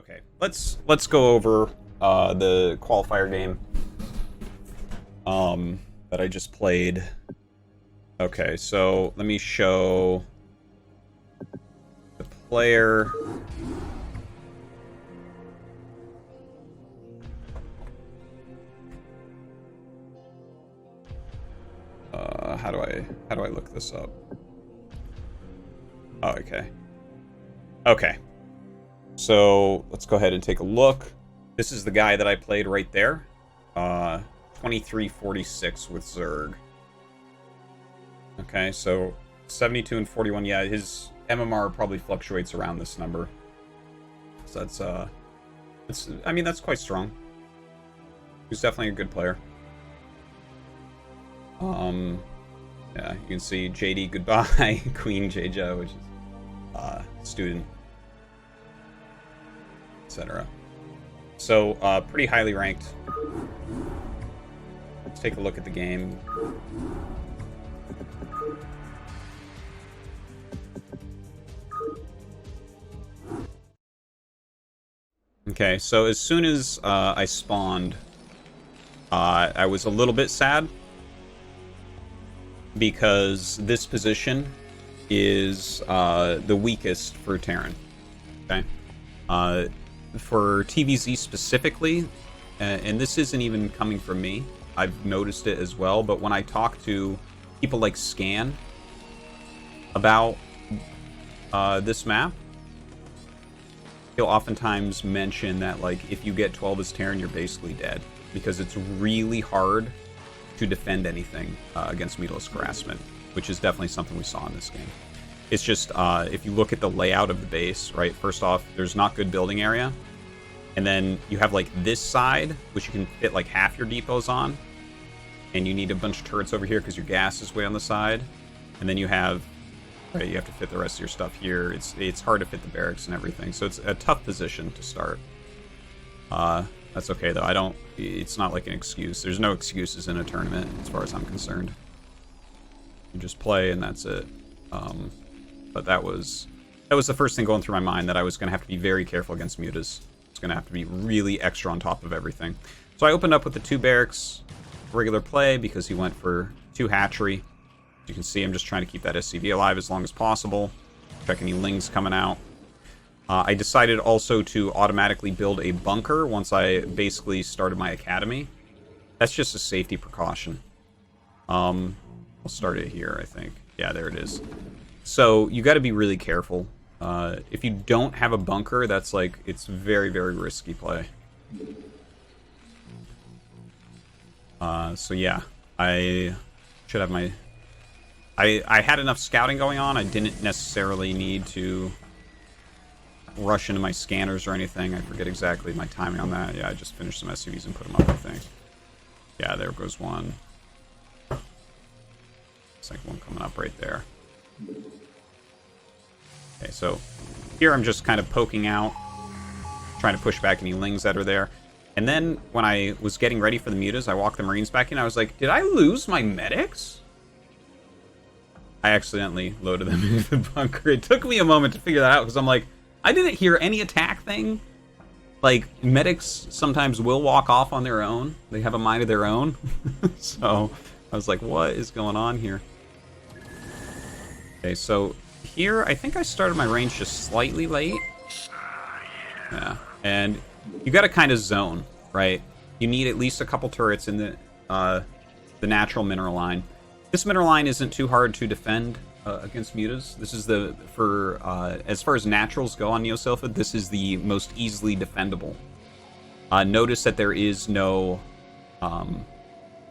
Okay, let's go over the qualifier game that I just played. Okay, so let me show the player. How do I look this up? Oh, okay. Okay. So let's go ahead and take a look. This is the guy that I played right there. 2346 with Zerg. Okay, so 72 and 41. Yeah, his MMR probably fluctuates around this number. So I mean, that's quite strong. He's definitely a good player. Yeah, you can see JD goodbye, Queen JJ, which is student, etc. So pretty highly ranked. Let's take a look at the game. Okay, so as soon as I spawned, I was a little bit sad because this position is the weakest for Terran. Okay, for TVZ specifically, and this isn't even coming from me. I've noticed it as well. But when I talk to people like Scan about this map, he'll oftentimes mention that, like, if you get 12 as Terran, you're basically dead because it's really hard to defend anything against meatless harassment, which is definitely something we saw in this game. It's just, if you look at the layout of the base, right, first off, there's not good building area, and then you have, like, this side, which you can fit, like, half your depots on, and you need a bunch of turrets over here because your gas is way on the side, and then you have, right, you have to fit the rest of your stuff here. It's hard to fit the barracks and everything, so it's a tough position to start. That's okay, though. It's not like an excuse. There's no excuses in a tournament, as far as I'm concerned. You just play, and that's it. But that was the first thing going through my mind, that I was going to have to be very careful against mutas. It's going to have to be really extra on top of everything. So I opened up with the 2 barracks, regular play, because he went for 2 hatchery. As you can see, I'm just trying to keep that SCV alive as long as possible. Check any lings coming out. I decided also to automatically build a bunker once I basically started my academy. That's just a safety precaution. I'll start it here, I think. Yeah, there it is. So you got to be really careful. If you don't have a bunker, that's like, it's very, very risky play. So yeah, I should have my... I had enough scouting going on. I didn't necessarily need to rush into my scanners or anything. I forget exactly my timing on that. Yeah, I just finished some SUVs and put them up, I think. Yeah, there goes one. Second one coming up right there. Okay, so here I'm just kind of poking out, trying to push back any lings that are there. And then when I was getting ready for the mutas, I walked the Marines back in. I was like, did I lose my medics? I accidentally loaded them into the bunker. It took me a moment to figure that out because I'm like, I didn't hear any attack thing. Like, medics sometimes will walk off on their own. They have a mind of their own. So I was like, what is going on here? Okay, so here, I think I started my range just slightly late. Yeah, and you got to kind of zone, right? You need at least a couple turrets in the natural mineral line. This mineral line isn't too hard to defend against mutas. This is as far as naturals go on Neosilphid, this is the most easily defendable. Notice that there is no,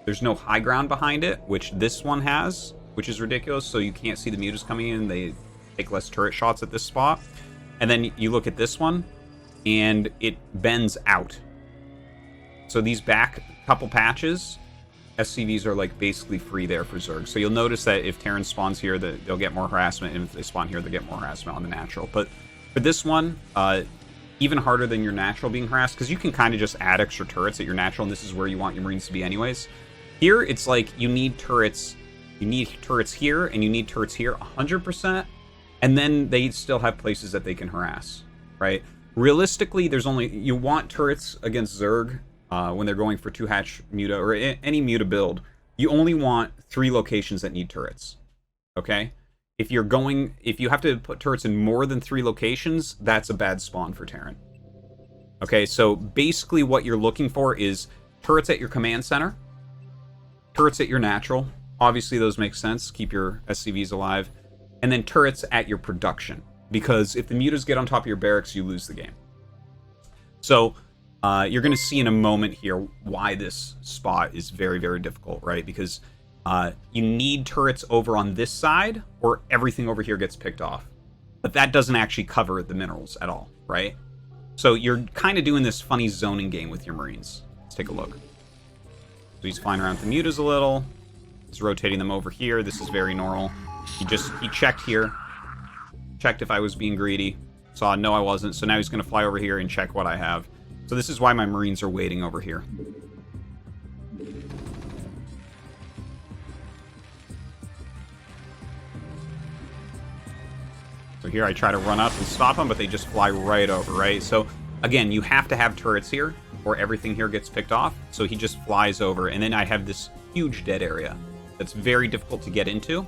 there's no high ground behind it, which this one has, which is ridiculous. So you can't see the mutas coming in. They take less turret shots at this spot. And then you look at this one, and it bends out. So these back couple patches, SCVs are like basically free there for Zerg. So you'll notice that if Terran spawns here, they'll get more harassment, and if they spawn here, they'll get more harassment on the natural. But for this one, even harder than your natural being harassed, because you can kind of just add extra turrets at your natural, and this is where you want your Marines to be anyways. Here, it's like you need turrets. You need turrets here, and you need turrets here 100%, and then they still have places that they can harass, right? Realistically, you want turrets against Zerg when they're going for 2-hatch muta or any muta build. You only want 3 locations that need turrets. Okay? If you have to put turrets in more than 3 locations, that's a bad spawn for Terran. Okay, so basically what you're looking for is turrets at your command center, turrets at your natural. Obviously, those make sense. Keep your SCVs alive. And then turrets at your production. Because if the mutas get on top of your barracks, you lose the game. So, you're going to see in a moment here why this spot is very, very difficult, right? Because you need turrets over on this side, or everything over here gets picked off. But that doesn't actually cover the minerals at all, right? So you're kind of doing this funny zoning game with your Marines. Let's take a look. So he's flying around the mutas a little. He's rotating them over here. This is very normal. He checked here. Checked if I was being greedy. Saw no, I wasn't. So now he's going to fly over here and check what I have. So this is why my Marines are waiting over here. So here I try to run up and stop them, but they just fly right over, right? So again, you have to have turrets here or everything here gets picked off. So he just flies over, and then I have this huge dead area that's very difficult to get into.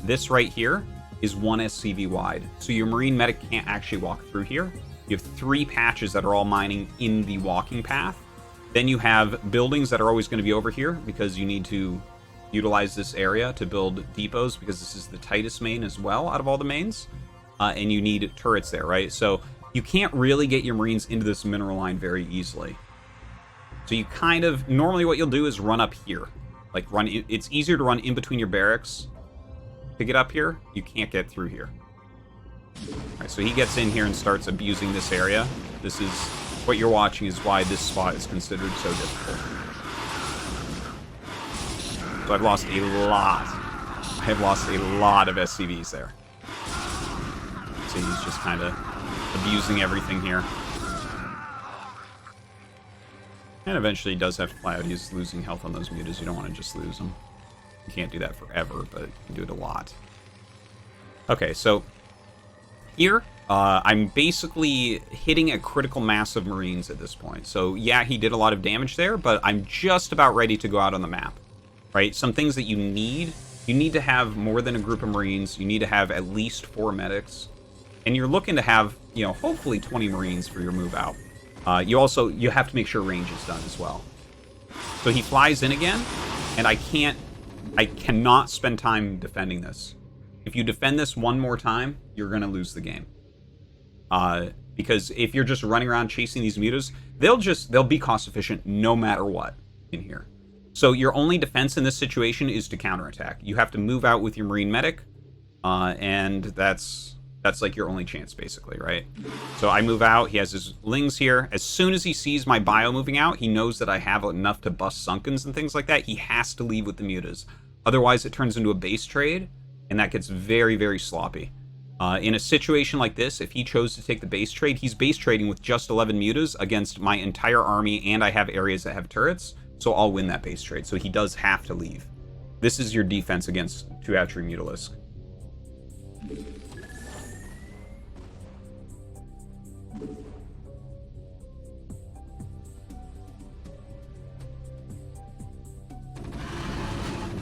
This right here is 1 SCV wide. So your Marine medic can't actually walk through here. You have 3 patches that are all mining in the walking path. Then you have buildings that are always going to be over here because you need to utilize this area to build depots because this is the tightest main as well out of all the mains. And you need turrets there, right? So you can't really get your Marines into this mineral line very easily. So you kind of, normally what you'll do is run up here. Like it's easier to run in between your barracks to get up here. You can't get through here. All right, so he gets in here and starts abusing this area. This is, what you're watching is why this spot is considered so difficult. So I've lost a lot. I have lost a lot of SCVs there. So he's just kind of abusing everything here. And eventually he does have to fly out. He's losing health on those mutas. You don't want to just lose them. You can't do that forever, but you can do it a lot. Okay, so here, I'm basically hitting a critical mass of Marines at this point. So yeah, he did a lot of damage there, but I'm just about ready to go out on the map. Right? Some things that you need to have more than a group of Marines. You need to have at least 4 medics. And you're looking to have, you know, hopefully 20 Marines for your move out. You have to make sure range is done as well. So he flies in again, and I cannot spend time defending this. If you defend this one more time, you're going to lose the game. Because if you're just running around chasing these mutas, they'll be cost efficient no matter what in here. So your only defense in this situation is to counterattack. You have to move out with your Marine medic, and that's like your only chance, basically, right? So I move out. He has his lings here. As soon as he sees my bio moving out, he knows that I have enough to bust Sunkens and things like that. He has to leave with the mutas. Otherwise, it turns into a base trade, and that gets very, very sloppy. In a situation like this, if he chose to take the base trade, he's base trading with just 11 mutas against my entire army, and I have areas that have turrets, so I'll win that base trade. So he does have to leave. This is your defense against 2-hatchery Mutalisk.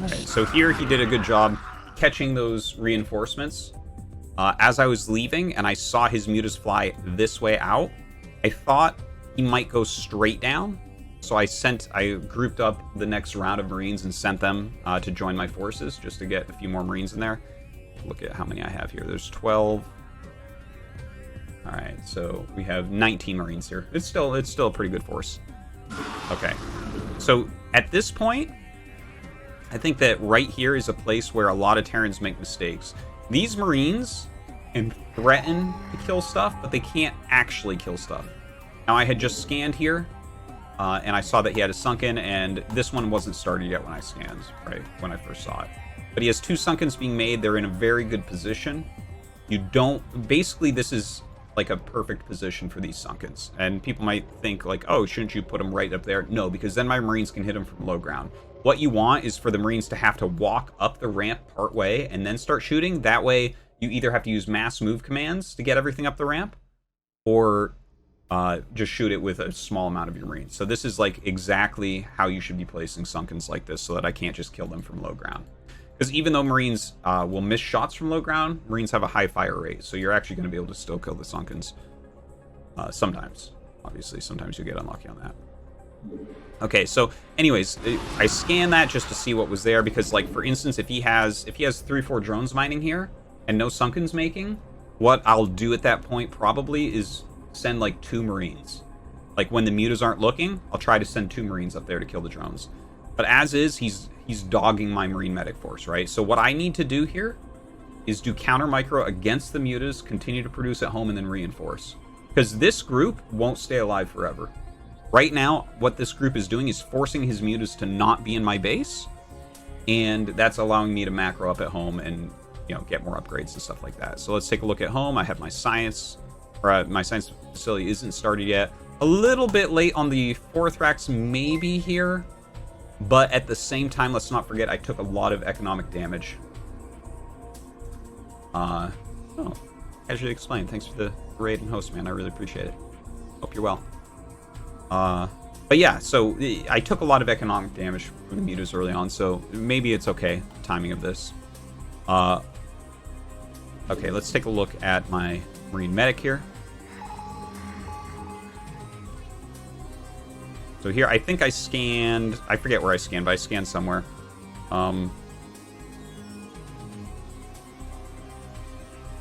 Alright, so here he did a good job catching those reinforcements. As I was leaving and I saw his mutas fly this way out, I thought he might go straight down. So I grouped up the next round of Marines and sent them to join my forces just to get a few more Marines in there. Look at how many I have here. There's 12. Alright, so we have 19 Marines here. It's still a pretty good force. Okay, so at this point, I think that right here is a place where a lot of Terrans make mistakes. These Marines can threaten to kill stuff, but they can't actually kill stuff. Now, I had just scanned here, and I saw that he had a Sunken, and this one wasn't started yet when I scanned, right, when I first saw it. But he has 2 Sunkens being made. They're in a very good position. Basically, this is like a perfect position for these Sunkens. And people might think like, oh, shouldn't you put them right up there? No, because then my Marines can hit them from low ground. What you want is for the Marines to have to walk up the ramp part way and then start shooting. That way, you either have to use mass move commands to get everything up the ramp, or just shoot it with a small amount of your Marines. So this is like exactly how you should be placing Sunkens like this, so that I can't just kill them from low ground. Because even though Marines will miss shots from low ground, Marines have a high fire rate, so you're actually going to be able to still kill the Sunkens. Sometimes. Obviously, sometimes you get unlucky on that. Okay, so anyways, I scanned that just to see what was there, because like for instance, if he has 3-4 drones mining here and no Sunkens making, what I'll do at that point probably is send like 2 Marines. Like when the mutas aren't looking, I'll try to send 2 Marines up there to kill the drones. But as is, he's dogging my Marine medic force, right? So what I need to do here is do counter micro against the mutas, continue to produce at home, and then reinforce. Because this group won't stay alive forever. Right now, what this group is doing is forcing his mutas to not be in my base, and that's allowing me to macro up at home and, you know, get more upgrades and stuff like that. So let's take a look at home. I have my science, or my science facility isn't started yet. A little bit late on the Forthrax maybe here, but at the same time, let's not forget I took a lot of economic damage. Casually explained. Thanks for the raid and host, man. I really appreciate it. Hope you're well. But yeah, so I took a lot of economic damage from the mutas early on, so maybe it's okay, the timing of this. Okay, let's take a look at my Marine medic here. So here, I think I scanned, I forget where I scanned, but I scanned somewhere.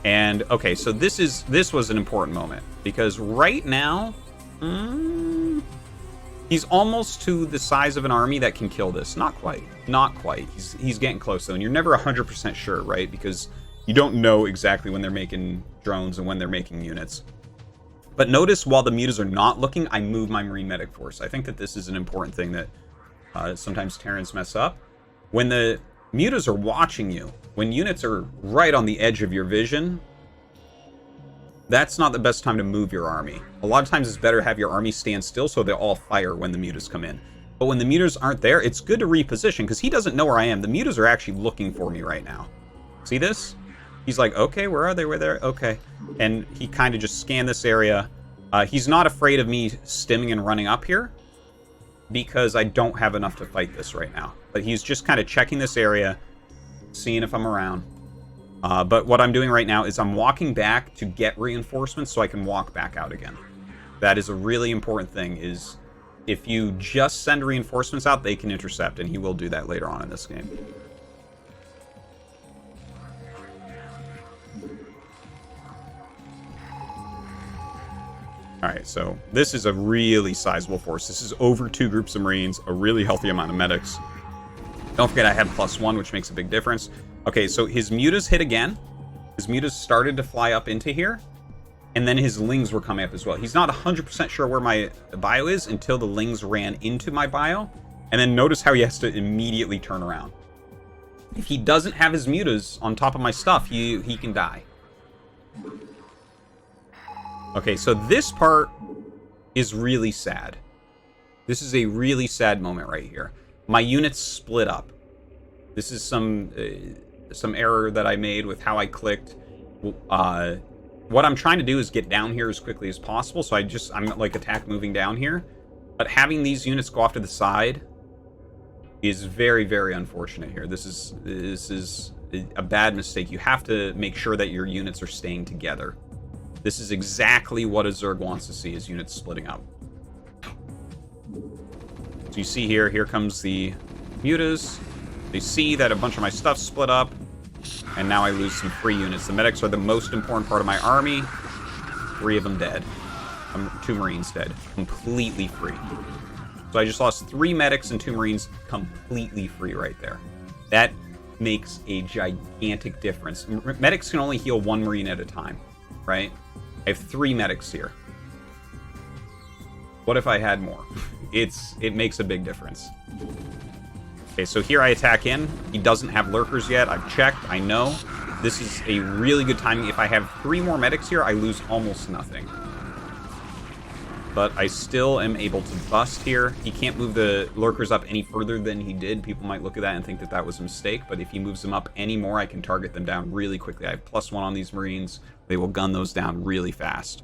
And okay, so this was an important moment, because right now, he's almost to the size of an army that can kill this. Not quite. Not quite. He's getting close, though, and you're never 100% sure, right? Because you don't know exactly when they're making drones and when they're making units. But notice, while the mutas are not looking, I move my Marine medic force. I think that this is an important thing that sometimes Terrans mess up. When the mutas are watching you, when units are right on the edge of your vision, that's not the best time to move your army. A lot of times it's better to have your army stand still so they all fire when the mutas come in. But when the mutas aren't there, it's good to reposition, because he doesn't know where I am. The mutas are actually looking for me right now. See this? He's like, okay, where are they? Where they're okay. And he kind of just scanned this area. He's not afraid of me stimming and running up here, because I don't have enough to fight this right now. But he's just kind of checking this area, seeing if I'm around. But what I'm doing right now is I'm walking back to get reinforcements so I can walk back out again. That is a really important thing, is if you just send reinforcements out, they can intercept, and he will do that later on in this game. Alright, so this is a really sizable force. This is over 2 groups of Marines, a really healthy amount of medics. Don't forget I had +1, which makes a big difference. Okay, so his mutas hit again. His mutas started to fly up into here, and then his lings were coming up as well. He's not 100% sure where my bio is until the lings ran into my bio, and then notice how he has to immediately turn around. If he doesn't have his mutas on top of my stuff, he can die. Okay, so this part is really sad. This is a really sad moment right here. My units split up. This is some error that I made with how I clicked. What I'm trying to do is get down here as quickly as possible, so I'm like attack moving down here. But having these units go off to the side is very, very unfortunate here. This is a bad mistake. You have to make sure that your units are staying together. This is exactly what a Zerg wants to see, is units splitting up. So you see here comes the mutas. They see that a bunch of my stuff split up, and now I lose some free units. The medics are the most important part of my army. 3 of them dead. 2 Marines dead. Completely free. So I just lost 3 medics and 2 Marines completely free right there. That makes a gigantic difference. Medics can only heal 1 Marine at a time, right? I have 3 medics here. What if I had more? It makes a big difference. Okay, so here I attack in. He doesn't have lurkers yet. I've checked. I know. This is a really good timing. If I have 3 more medics here, I lose almost nothing. But I still am able to bust here. He can't move the lurkers up any further than he did. People might look at that and think that that was a mistake, but if he moves them up any more, I can target them down really quickly. I have +1 on these Marines. They will gun those down really fast.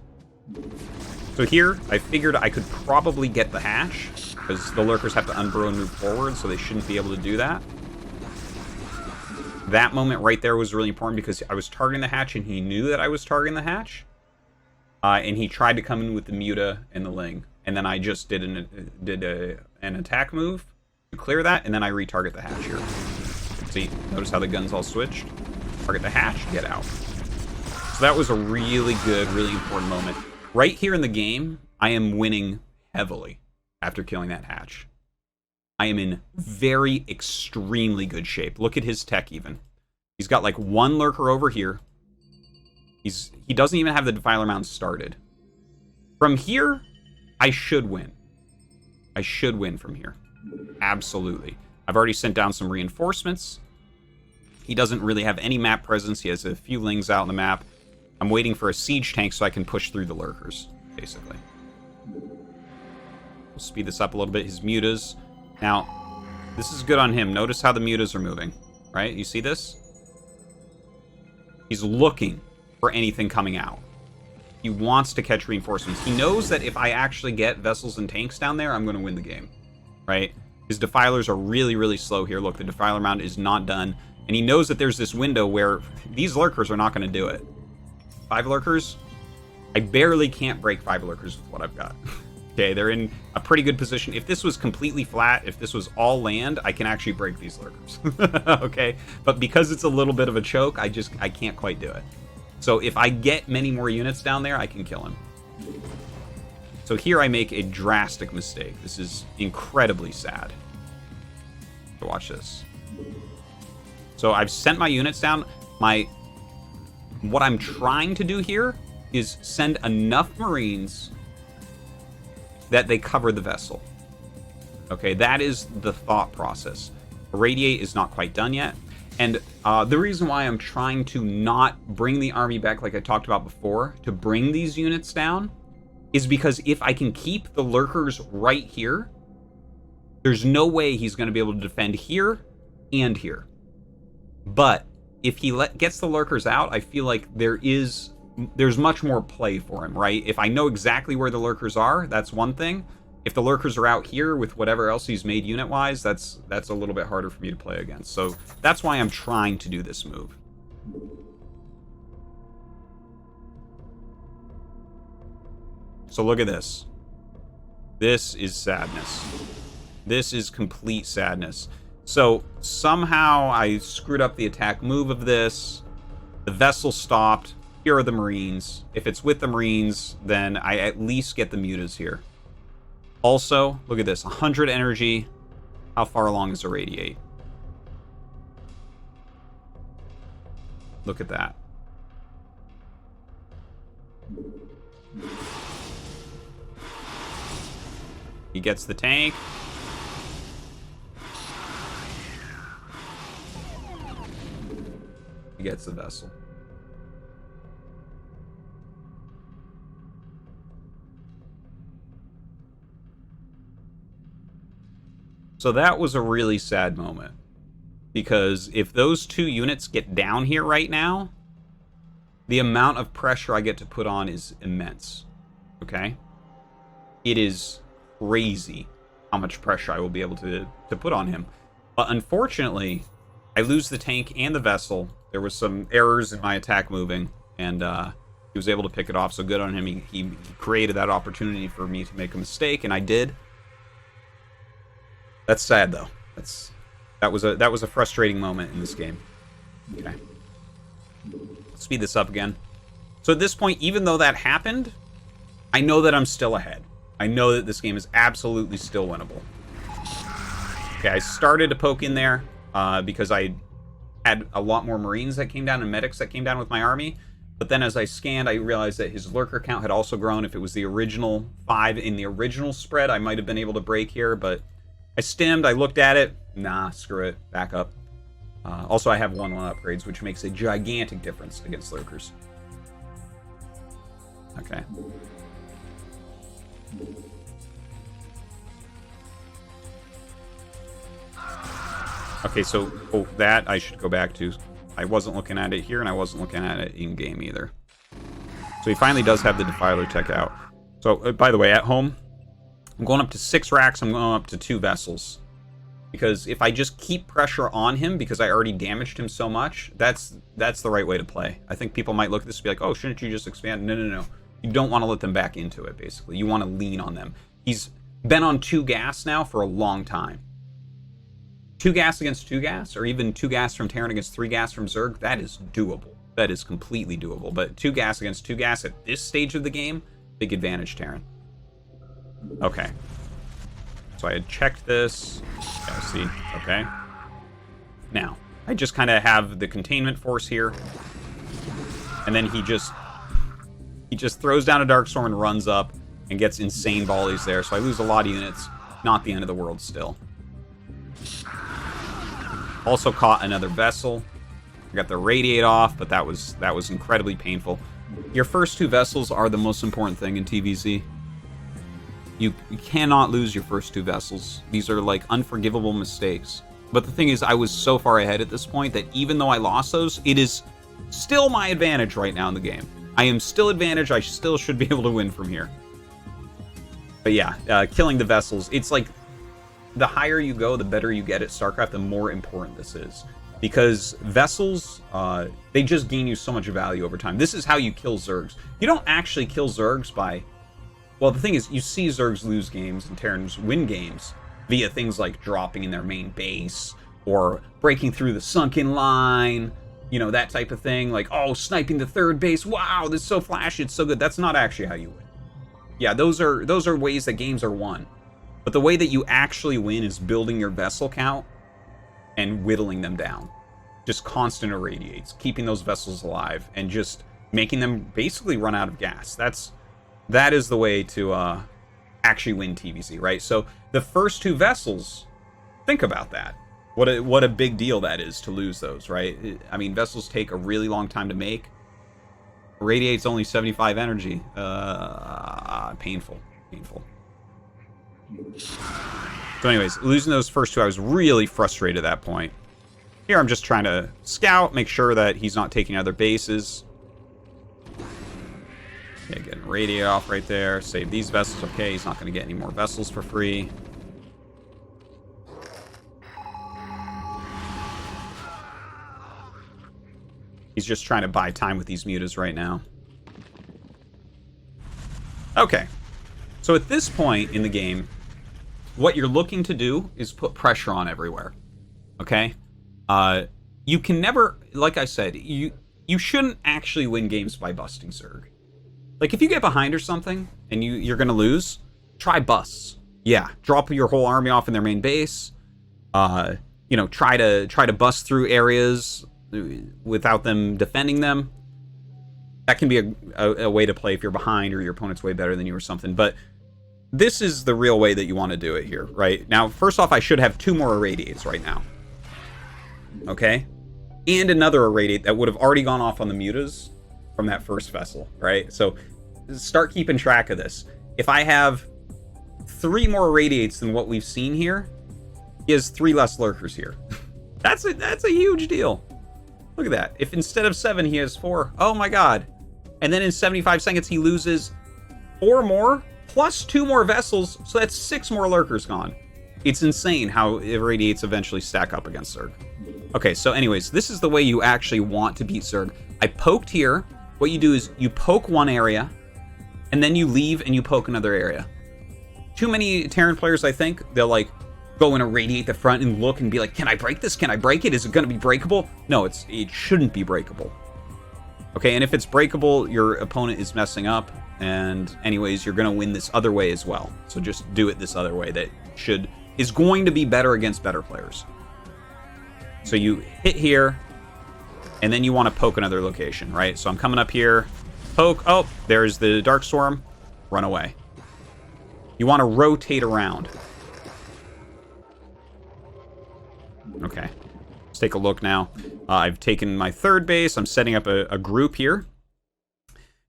So here, I figured I could probably get the hatch, because the lurkers have to unburrow and move forward, so they shouldn't be able to do that. That moment right there was really important because I was targeting the hatch, and he knew that I was targeting the hatch. And he tried to come in with the Muta and the Ling. And then I just did an attack move to clear that, and then I retarget the hatch here. See, notice how the guns all switched? Target the hatch, get out. So that was a really good, really important moment. Right here in the game, I am winning heavily after killing that hatch. I am in very, extremely good shape. Look at his tech even. He's got like one lurker over here. He doesn't even have the Defiler Mound started. From here, I should win. I should win from here. Absolutely. I've already sent down some reinforcements. He doesn't really have any map presence. He has a few Lings out on the map. I'm waiting for a siege tank so I can push through the lurkers, basically. We'll speed this up a little bit. His mutas. Now, this is good on him. Notice how the mutas are moving, right? You see this? He's looking for anything coming out. He wants to catch reinforcements. He knows that if I actually get vessels and tanks down there, I'm going to win the game, right? His defilers are really, really slow here. Look, the defiler mound is not done. And he knows that there's this window where these lurkers are not going to do it. 5 lurkers? I barely can't break 5 lurkers with what I've got. Okay, they're in a pretty good position. If this was completely flat, if this was all land, I can actually break these lurkers. Okay? But because it's a little bit of a choke, I can't quite do it. So if I get many more units down there, I can kill him. So here I make a drastic mistake. This is incredibly sad. So watch this. So I've sent my units down. What I'm trying to do here is send enough Marines that they cover the vessel. Okay, that is the thought process. Irradiate is not quite done yet. And the reason why I'm trying to not bring the army back like I talked about before, to bring these units down, is because if I can keep the lurkers right here, there's no way he's going to be able to defend here and here. But if he gets the lurkers out, I feel like there's much more play for him, right? If I know exactly where the lurkers are, that's one thing. If the lurkers are out here with whatever else he's made unit-wise, that's a little bit harder for me to play against. So that's why I'm trying to do this move. So look at this. This is sadness. This is complete sadness. So somehow I screwed up the attack move of this. The vessel stopped. Here are the Marines. If it's with the Marines, then I at least get the mutas here. Also, look at this, 100 energy. How far along is Irradiate? Look at that. He gets the tank. He gets the vessel. So that was a really sad moment, because if those 2 units get down here right now, the amount of pressure I get to put on is immense, okay? It is crazy how much pressure I will be able to put on him. But unfortunately, I lose the tank and the vessel. There was some errors in my attack moving, and he was able to pick it off, so good on him. He created that opportunity for me to make a mistake, and I did. That's sad, though. That was a frustrating moment in this game. Okay. Let's speed this up again. So at this point, even though that happened, I know that I'm still ahead. I know that this game is absolutely still winnable. Okay, I started to poke in there because I had a lot more Marines that came down and medics that came down with my army. But then as I scanned, I realized that his lurker count had also grown. If it was the original 5 in the original spread, I might have been able to break here, but I stemmed, I looked at it. Nah, screw it. Back up. Also, I have 1-1 upgrades, which makes a gigantic difference against lurkers. Okay. Okay, so that I should go back to. I wasn't looking at it here, and I wasn't looking at it in-game either. So he finally does have the Defiler tech out. So, by the way, at home, I'm going up to 6 racks. I'm going up to 2 vessels. Because if I just keep pressure on him, because I already damaged him so much, that's the right way to play. I think people might look at this and be like, oh, shouldn't you just expand? No, no, no. You don't want to let them back into it, basically. You want to lean on them. He's been on 2 gas now for a long time. 2 gas against 2 gas, or even 2 gas from Terran against 3 gas from Zerg, that is doable. That is completely doable. But 2 gas against 2 gas at this stage of the game, big advantage, Terran. Okay. So I had checked this. Yeah, see. Okay. Now, I just kind of have the containment force here. And then he just throws down a Darkstorm and runs up and gets insane volleys there. So I lose a lot of units. Not the end of the world still. Also caught another vessel. I got the radiate off, but that was incredibly painful. Your first 2 vessels are the most important thing in TVZ. You cannot lose your first 2 vessels. These are like unforgivable mistakes. But the thing is, I was so far ahead at this point that even though I lost those, it is still my advantage right now in the game. I am still advantaged. I still should be able to win from here. But yeah, killing the vessels. It's like the higher you go, the better you get at StarCraft, the more important this is. Because vessels, they just gain you so much value over time. This is how you kill Zergs. You don't actually kill Zergs by... Well, the thing is, you see Zergs lose games and Terrans win games via things like dropping in their main base or breaking through the sunken line, you know, that type of thing. Like, oh, sniping the 3rd base. Wow, this is so flashy. It's so good. That's not actually how you win. Yeah, those are ways that games are won. But the way that you actually win is building your vessel count and whittling them down. Just constant irradiates, keeping those vessels alive, and just making them basically run out of gas. That is the way to actually win TVZ, right? So the first 2 vessels, think about that. What a big deal that is to lose those, right? I mean, vessels take a really long time to make. Radiate's only 75 energy. Painful. So anyways, losing those first 2, I was really frustrated at that point. Here I'm just trying to scout, make sure that he's not taking other bases. Yeah, getting radiate off right there. Save these vessels. Okay, he's not going to get any more vessels for free. He's just trying to buy time with these mutas right now. Okay. So at this point in the game, what you're looking to do is put pressure on everywhere. Okay? You can never, like I said, you shouldn't actually win games by busting Zerg. Like, if you get behind or something, and you're gonna lose, try busts. Yeah, drop your whole army off in their main base. You know, try to bust through areas without them defending them. That can be a way to play if you're behind or your opponent's way better than you or something. But this is the real way that you want to do it here, right? Now, first off, I should have 2 more irradiates right now. Okay? And another irradiate that would have already gone off on the mutas from that first vessel, right? So start keeping track of this. If I have 3 more irradiates than what we've seen here, he has 3 less lurkers here. That's a huge deal. Look at that. If instead of 7, he has 4. Oh my god. And then in 75 seconds, he loses 4 more, plus 2 more vessels, so that's 6 more lurkers gone. It's insane how irradiates eventually stack up against Zerg. Okay, so anyways, this is the way you actually want to beat Zerg. I poked here. What you do is you poke one area, and then you leave and you poke another area. Too many Terran players, I think, they'll like go and irradiate the front and look and be like, can I break this? Can I break it? Is it going to be breakable? No, it shouldn't be breakable. Okay, and if it's breakable, your opponent is messing up, and anyways, you're going to win this other way as well. So just do it this other way that is going to be better against better players. So you hit here, and then you want to poke another location, right? So I'm coming up here, poke. Oh, there's the Darkstorm. Run away. You want to rotate around. Okay. Let's take a look now. I've taken my 3rd base. I'm setting up a group here.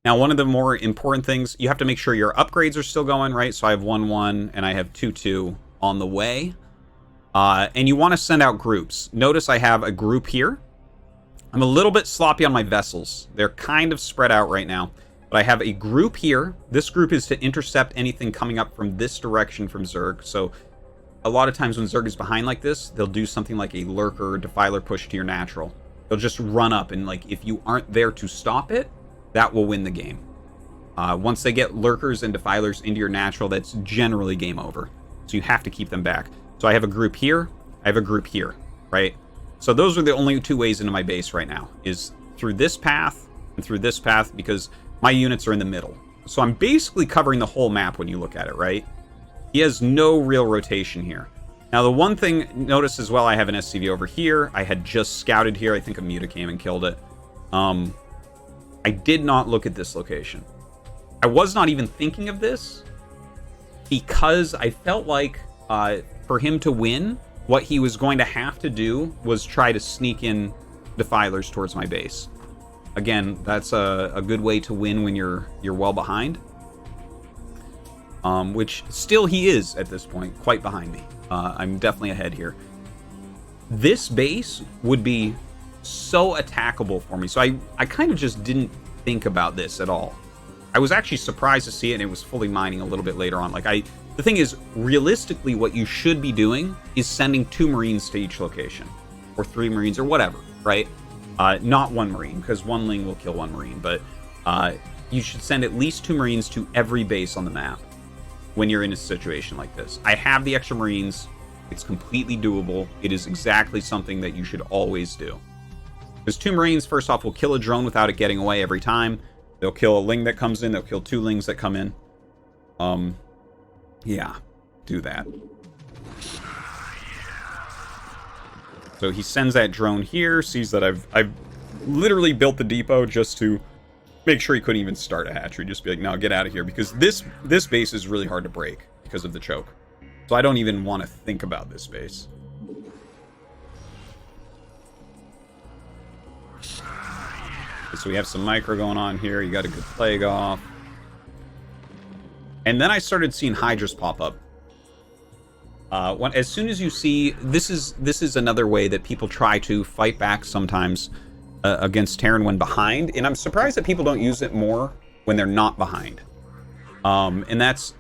Now, one of the more important things, you have to make sure your upgrades are still going, right? So I have 1-1 and I have 2-2 on the way. And you want to send out groups. Notice I have a group here. I'm a little bit sloppy on my vessels. They're kind of spread out right now. But I have a group here. This group is to intercept anything coming up from this direction from Zerg. So a lot of times when Zerg is behind like this, they'll do something like a lurker or defiler push to your natural. They'll just run up, and like if you aren't there to stop it, that will win the game. Once they get lurkers and defilers into your natural, that's generally game over. So you have to keep them back. So I have a group here, I have a group here, right? So those are the only two ways into my base right now, is through this path and through this path, because my units are in the middle. So I'm basically covering the whole map when you look at it, right? He has no real rotation here. Now the one thing, notice as well, I have an SCV over here. I had just scouted here. I think a Muta came and killed it. I did not look at this location. I was not even thinking of this because I felt like for him to win, what he was going to have to do was try to sneak in defilers towards my base. Again, that's a good way to win when you're well behind. Which still he is at this point, quite behind me. I'm definitely ahead here. This base would be so attackable for me. So I kind of just didn't think about this at all. I was actually surprised to see it, and it was fully mining a little bit later on. The thing is, realistically, what you should be doing is sending 2 Marines to each location. Or 3 Marines, or whatever, right? Not 1 Marine, because 1 Ling will kill 1 Marine, but you should send at least 2 Marines to every base on the map when you're in a situation like this. I have the extra Marines. It's completely doable. It is exactly something that you should always do. Because 2 Marines, first off, will kill a drone without it getting away every time. They'll kill a Ling that comes in. They'll kill 2 Lings that come in. Yeah, do that. So he sends that drone here, sees that I've literally built the depot just to make sure he couldn't even start a hatchery. Just be like, no, get out of here. Because this base is really hard to break because of the choke. So I don't even want to think about this base. So we have some micro going on here. You got a good plague off. And then I started seeing Hydras pop up. As soon as you see... This is another way that people try to fight back sometimes against Terran when behind. And I'm surprised that people don't use it more when they're not behind. And that's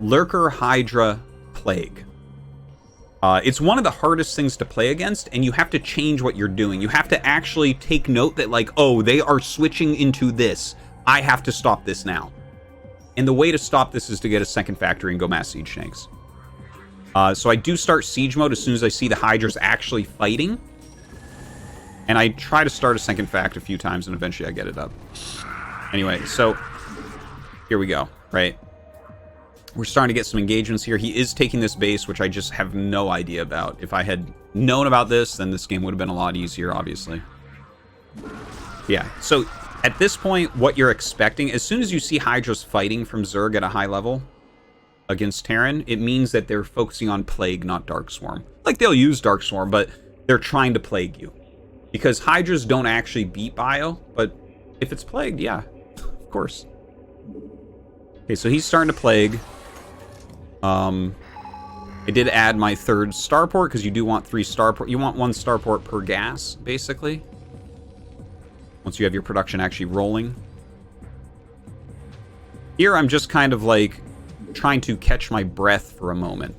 Lurker, Hydra, Plague. It's one of the hardest things to play against, and you have to change what you're doing. You have to actually take note that, like, oh, they are switching into this. I have to stop this now. And the way to stop this is to get a second factory and go mass siege tanks. So I do start siege mode as soon as I see the Hydras actually fighting. And I try to start a second fact a few times, and eventually I get it up. Anyway, so here we go, right? We're starting to get some engagements here. He is taking this base, which I just have no idea about. If I had known about this, then this game would have been a lot easier, obviously. Yeah, so at this point, what you're expecting, as soon as you see Hydras fighting from Zerg at a high level against Terran, it means that they're focusing on Plague, not Dark Swarm. Like, they'll use Dark Swarm, but they're trying to Plague you. Because Hydras don't actually beat Bio, but if it's Plagued, yeah, of course. Okay, so he's starting to Plague. I did add my 3rd starport, because you do want 3 starport. You want 1 starport per gas, basically. Once you have your production actually rolling. Here, I'm just kind of, like, trying to catch my breath for a moment.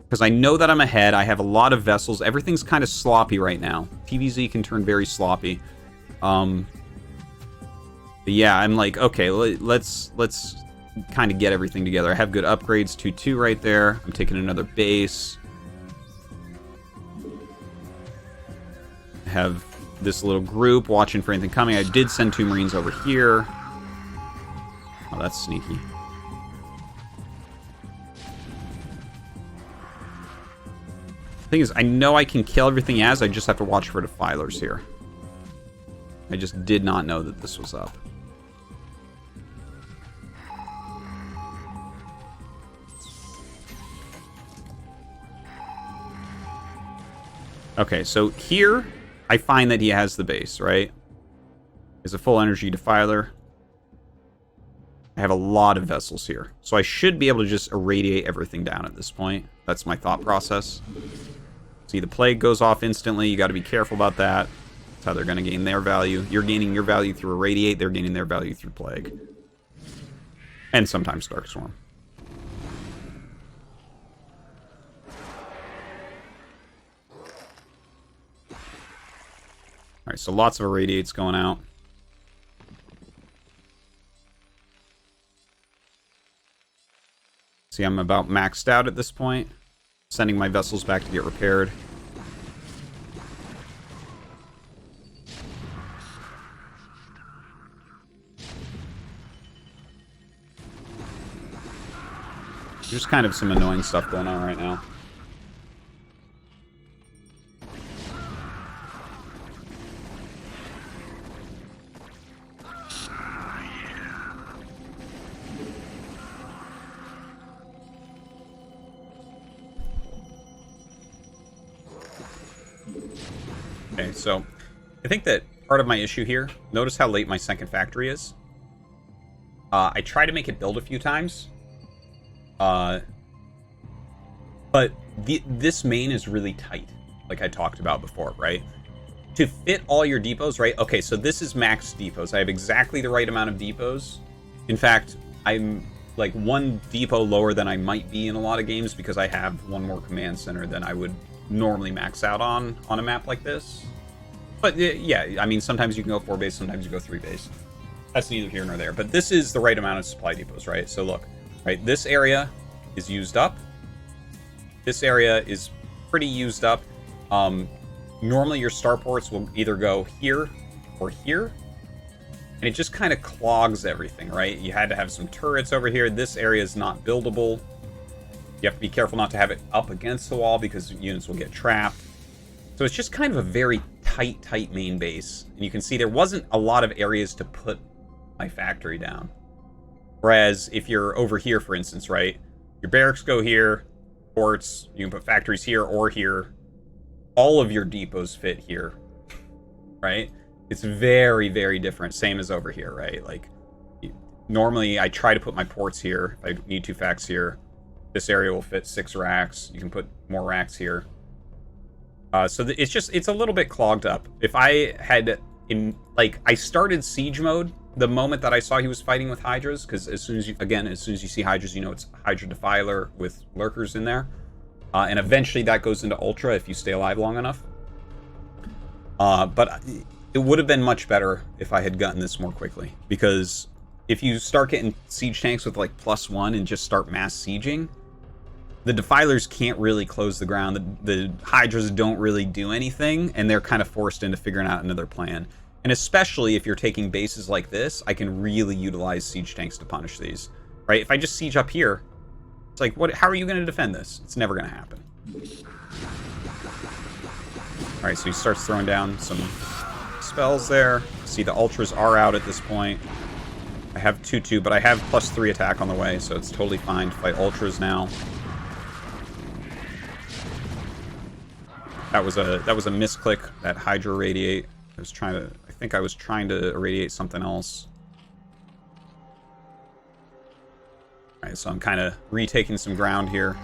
Because I know that I'm ahead. I have a lot of vessels. Everything's kind of sloppy right now. TVZ can turn very sloppy. But yeah, I'm like, okay, let's kind of get everything together. I have good upgrades, 2-2 right there. I'm taking another base. I have this little group watching for anything coming. I did send 2 Marines over here. Oh, that's sneaky. Thing is, I know I can kill everything as, I just have to watch for defilers here. I just did not know that this was up. Okay, so here, I find that he has the base, right? Is a full energy defiler. I have a lot of vessels here. So I should be able to just irradiate everything down at this point. That's my thought process. See, the plague goes off instantly. You got to be careful about that. how they're going to gain their value. You're gaining your value through Irradiate. They're gaining their value through Plague. And sometimes Darkstorm. Alright, so lots of Irradiates going out. See, I'm about maxed out at this point. Sending my vessels back to get repaired. There's kind of some annoying stuff going on right now. Okay, so I think that part of my issue here, notice how late my second factory is. I try to make it build a few times. But this main is really tight, like I talked about before, right? To fit all your depots, right? Okay, so this is max depots. I have exactly the right amount of depots. In fact, I'm like one depot lower than I might be in a lot of games because I have one more command center than I would normally max out on a map like this. But yeah, I mean, sometimes you can go 4 base, sometimes you go 3 base. That's neither here nor there. But this is the right amount of supply depots, right? So look, right, this area is used up. This area is pretty used up. Normally your starports will either go here or here. And it just kind of clogs everything, right? You had to have some turrets over here. This area is not buildable. You have to be careful not to have it up against the wall because units will get trapped. So it's just kind of a very tight main base. And you can see there wasn't a lot of areas to put my factory down. Whereas if you're over here, for instance, right? Your barracks go here, ports, you can put factories here or here. All of your depots fit here, right? It's very, very different. Same as over here, right? Like, normally I try to put my ports here. If I need 2 facts here. This area will fit 6 racks. You can put more racks here. So it's a little bit clogged up. If I had, I started siege mode the moment that I saw he was fighting with Hydras, because as soon as you see Hydras, you know it's Hydra Defiler with lurkers in there. And eventually that goes into Ultra if you stay alive long enough. But it would have been much better if I had gotten this more quickly, because if you start getting siege tanks with like +1 and just start mass sieging, the Defilers can't really close the ground. The Hydras don't really do anything, and they're kind of forced into figuring out another plan. And especially if you're taking bases like this, I can really utilize siege tanks to punish these. Right? If I just siege up here, it's like, what? How are you going to defend this? It's never going to happen. All right, so he starts throwing down some spells there. See, the Ultras are out at this point. I have 2/2, but I have +3 attack on the way, so it's totally fine to fight Ultras now. That was a misclick, that Hydra Radiate. I think I was trying to irradiate something else. Alright, so I'm kind of retaking some ground here.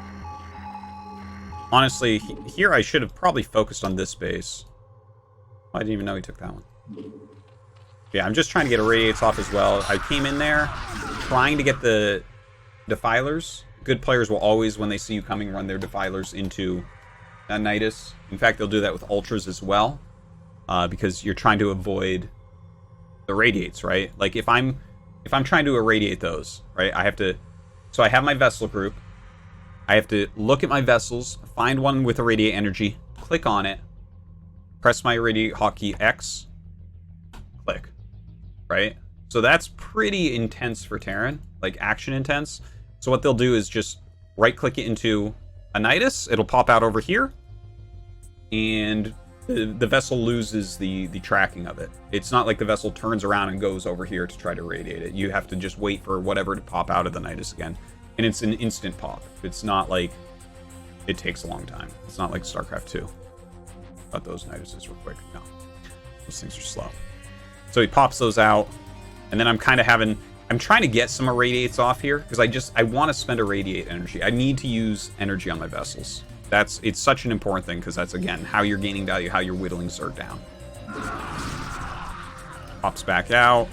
Honestly, here I should have probably focused on this base. I didn't even know he took that one. Yeah, I'm just trying to get irradiates off as well. I came in there trying to get the Defilers. Good players will always, when they see you coming, run their Defilers into Nidus. In fact, they'll do that with Ultras as well, because you're trying to avoid the radiates, right? Like if I'm trying to irradiate those, right? So I have my vessel group. I have to look at my vessels, find one with irradiate energy, click on it, press my irradiate hotkey X, click, right? So that's pretty intense for Terran, like action intense. So what they'll do is just right click it into a Nidus. It'll pop out over here, and the vessel loses the tracking of it. It's not like the vessel turns around and goes over here to try to irradiate it. You have to just wait for whatever to pop out of the Nidus again. And it's an instant pop. It's not like it takes a long time. It's not like StarCraft 2. But those Niduses were quick. No. Those things are slow. So he pops those out. And then I'm trying to get some irradiates off here, because I want to spend irradiate energy. I need to use energy on my vessels. It's such an important thing, because that's, again, how you're gaining value, how you're whittling Zerg down. Pops back out.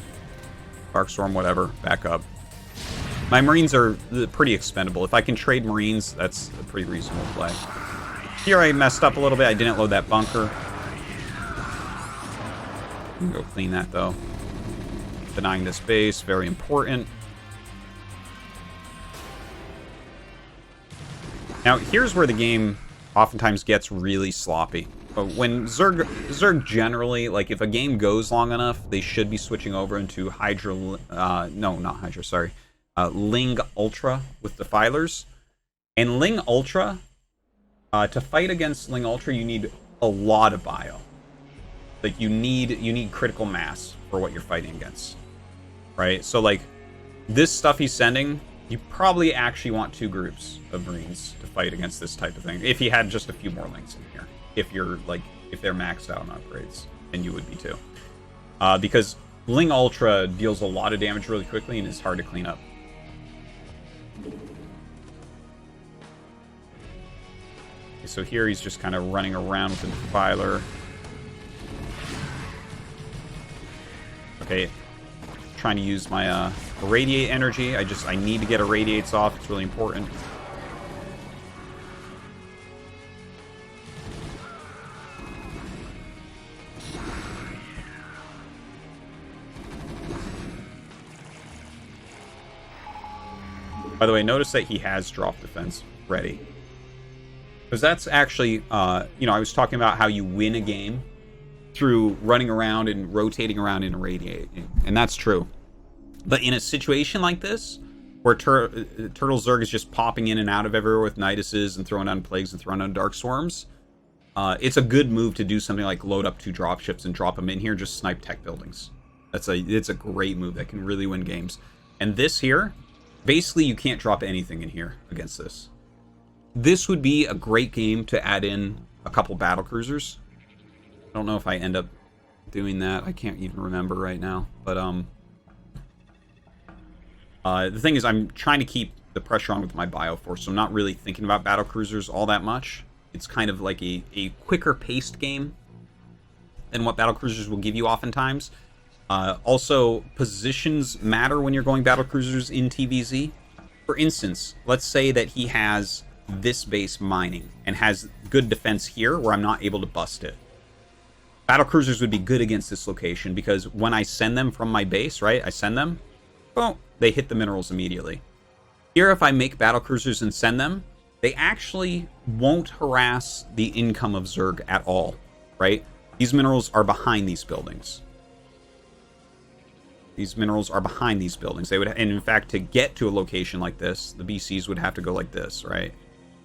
Darkstorm, whatever. Back up. My Marines are pretty expendable. If I can trade Marines, that's a pretty reasonable play. Here I messed up a little bit. I didn't load that bunker. Go clean that, though. Denying this base, very important. Now, here's where the game oftentimes gets really sloppy. But when Zerg generally, like, if a game goes long enough, they should be switching over into Ling Ultra with Defilers. And Ling Ultra, to fight against Ling Ultra, you need a lot of bio. Like, you need critical mass for what you're fighting against. Right? So, like, this stuff he's sending, you probably actually want 2 groups of Marines to fight against this type of thing. If he had just a few more links in here. If you're, like, if they're maxed out on upgrades. And you would be too. Because Ling Ultra deals a lot of damage really quickly and is hard to clean up. Okay, so here he's just kind of running around with the Defiler. Okay. Trying to use my Irradiate energy. I need to get Irradiates off. It's really important. By the way, notice that he has drop defense ready. Because that's actually, you know, I was talking about how you win a game through running around and rotating around and irradiating. And that's true. But in a situation like this, where Turtle Zerg is just popping in and out of everywhere with Niduses and throwing down Plagues and throwing down Dark Storms, it's a good move to do something like load up 2 dropships and drop them in here and just snipe tech buildings. It's a great move that can really win games. And this here, basically you can't drop anything in here against this. This would be a great game to add in a couple battle cruisers. I don't know if I end up doing that. I can't even remember right now. But the thing is, I'm trying to keep the pressure on with my Bioforce, so I'm not really thinking about battle cruisers all that much. It's kind of like a quicker paced game than what battle cruisers will give you oftentimes. Also, positions matter when you're going battle cruisers in TVZ. For instance, let's say that he has this base mining and has good defense here where I'm not able to bust it. Battle cruisers would be good against this location because when I send them from my base, right, I send them, well, they hit the minerals immediately. Here, if I make battle cruisers and send them, they actually won't harass the income of Zerg at all, right? These minerals are behind these buildings. These minerals are behind these buildings. They would, and in fact, to get to a location like this, the BCs would have to go like this, right?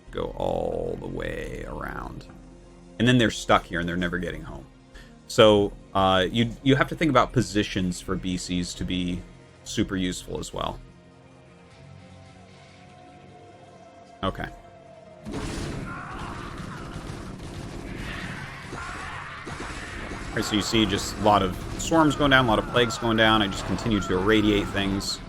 Go all the way around. And then they're stuck here and they're never getting home. So you have to think about positions for BCs to be super useful as well. Okay. Alright, so you see just a lot of swarms going down, a lot of plagues going down. I just continue to irradiate things.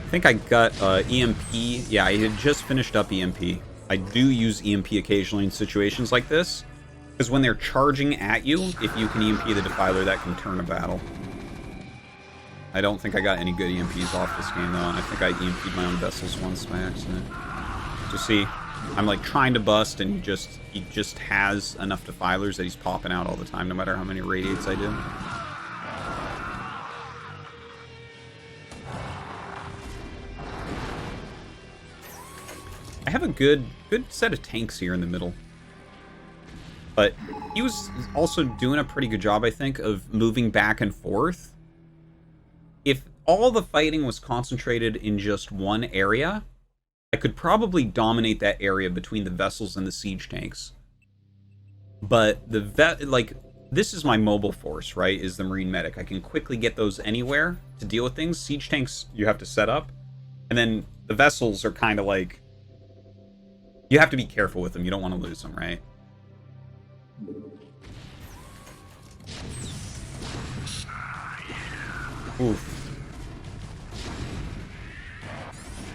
I think I got EMP. Yeah, I had just finished up EMP. I do use EMP occasionally in situations like this, because when they're charging at you, if you can EMP the Defiler, that can turn a battle. I don't think I got any good EMPs off this game, though, and I think I EMP'd my own vessels once by accident. So see, I'm like trying to bust, and he just has enough Defilers that he's popping out all the time, no matter how many radiates I do. I have a good set of tanks here in the middle. But he was also doing a pretty good job, I think, of moving back and forth. If all the fighting was concentrated in just one area, I could probably dominate that area between the vessels and the siege tanks. But this is my mobile force, right? Is the Marine Medic. I can quickly get those anywhere to deal with things. Siege tanks you have to set up. And then the vessels are kind of like, you have to be careful with them. You don't want to lose them, right? Oof.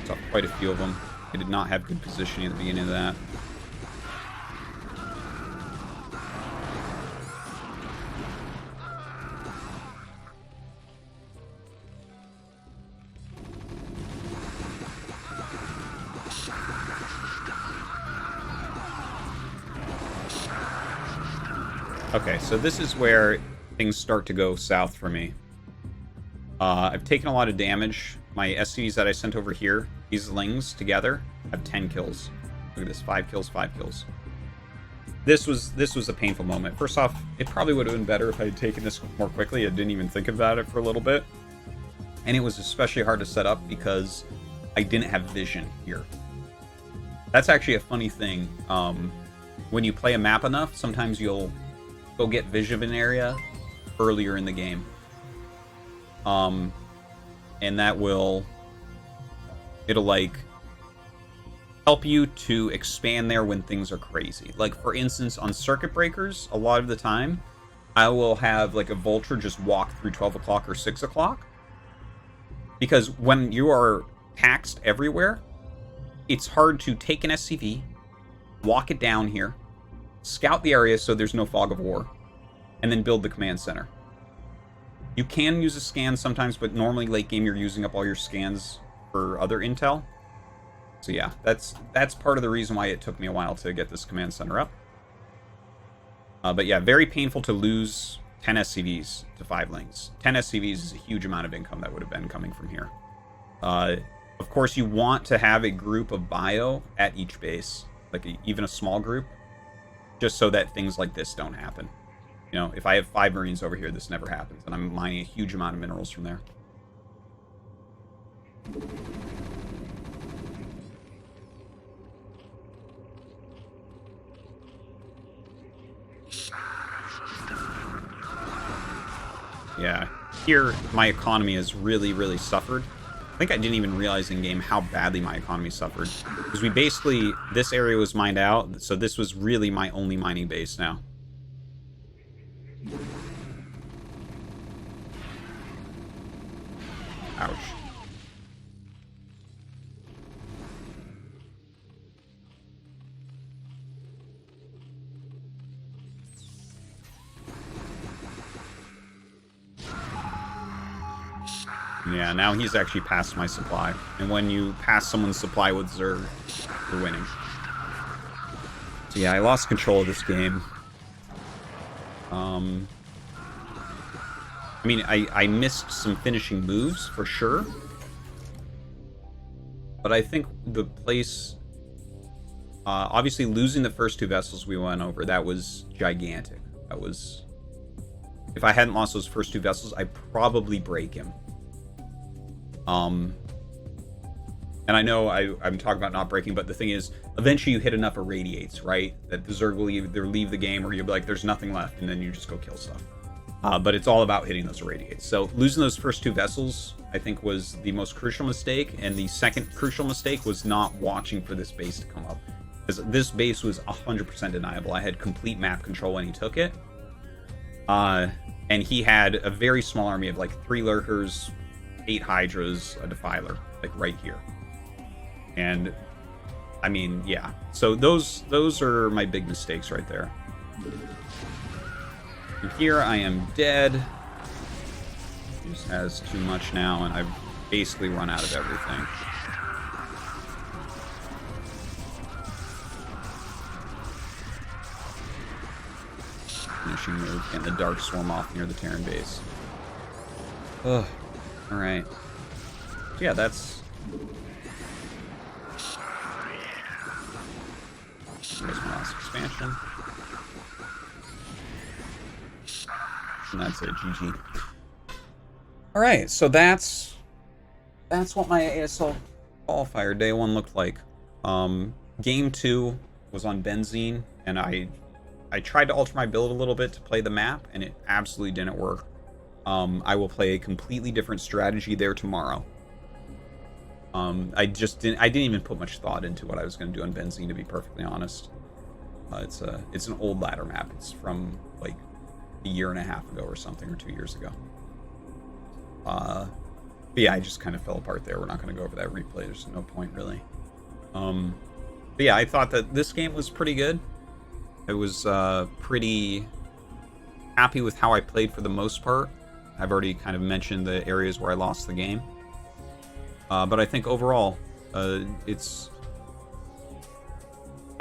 Saw quite a few of them. I did not have good positioning at the beginning of that. Okay, so this is where things start to go south for me. I've taken a lot of damage. My SCVs that I sent over here, these Lings together, have 10 kills. Look at this, 5 kills, 5 kills. This was a painful moment. First off, it probably would have been better if I had taken this more quickly. I didn't even think about it for a little bit. And it was especially hard to set up because I didn't have vision here. That's actually a funny thing. When you play a map enough, sometimes you'll go get vision of an area earlier in the game. And that it'll like help you to expand there when things are crazy. Like for instance, on circuit breakers, a lot of the time, I will have like a vulture just walk through 12 o'clock or 6 o'clock. Because when you are taxed everywhere, it's hard to take an SCV, walk it down here, scout the area so there's no fog of war, and then build the command center. You can use a scan sometimes, but normally late game you're using up all your scans for other intel. So yeah, that's part of the reason why it took me a while to get this command center up. But yeah, very painful to lose 10 SCVs to 5 Lings. 10 SCVs is a huge amount of income that would have been coming from here. Of course, you want to have a group of bio at each base, like even a small group, just so that things like this don't happen. You know, if I have 5 Marines over here, this never happens, and I'm mining a huge amount of minerals from there. Yeah, here my economy has really, really suffered. I think I didn't even realize in game how badly my economy suffered. Because we basically, this area was mined out, so this was really my only mining base now. Ouch. Yeah, now he's actually passed my supply. And when you pass someone's supply with Zerg, you're winning. So yeah, I lost control of this game. I mean, I missed some finishing moves, for sure. But I think the place... obviously, losing the first 2 vessels we went over, that was gigantic. That was... If I hadn't lost those first 2 vessels, I'd probably break him. And I know I'm talking about not breaking, but the thing is, eventually you hit enough irradiates, right? That the Zerg will either leave the game or you'll be like, there's nothing left, and then you just go kill stuff. But it's all about hitting those irradiates. So losing those first 2 vessels, I think, was the most crucial mistake, and the second crucial mistake was not watching for this base to come up. Because this base was 100% deniable. I had complete map control when he took it. And he had a very small army of like 3 lurkers, 8 hydras, a defiler, like right here. And I mean, yeah. So those are my big mistakes right there. And here I am dead. He just has too much now, and I've basically run out of everything. Finishing move, getting the Dark Swarm off near the Terran base. Ugh. Alright. Yeah, that's... There's my last expansion. And that's it, GG. Alright, so that's what my ASL qualifier day 1 looked like. Game 2 was on Benzene, and I tried to alter my build a little bit to play the map, and it absolutely didn't work. I will play a completely different strategy there tomorrow. I didn't even put much thought into what I was going to do on Benzene, to be perfectly honest. It's an old ladder map. It's from like a year and a half ago or something, or 2 years ago. But yeah, I just kind of fell apart there. We're not going to go over that replay. There's no point, really. But yeah, I thought that this game was pretty good. I was pretty happy with how I played for the most part. I've already kind of mentioned the areas where I lost the game. But I think overall, I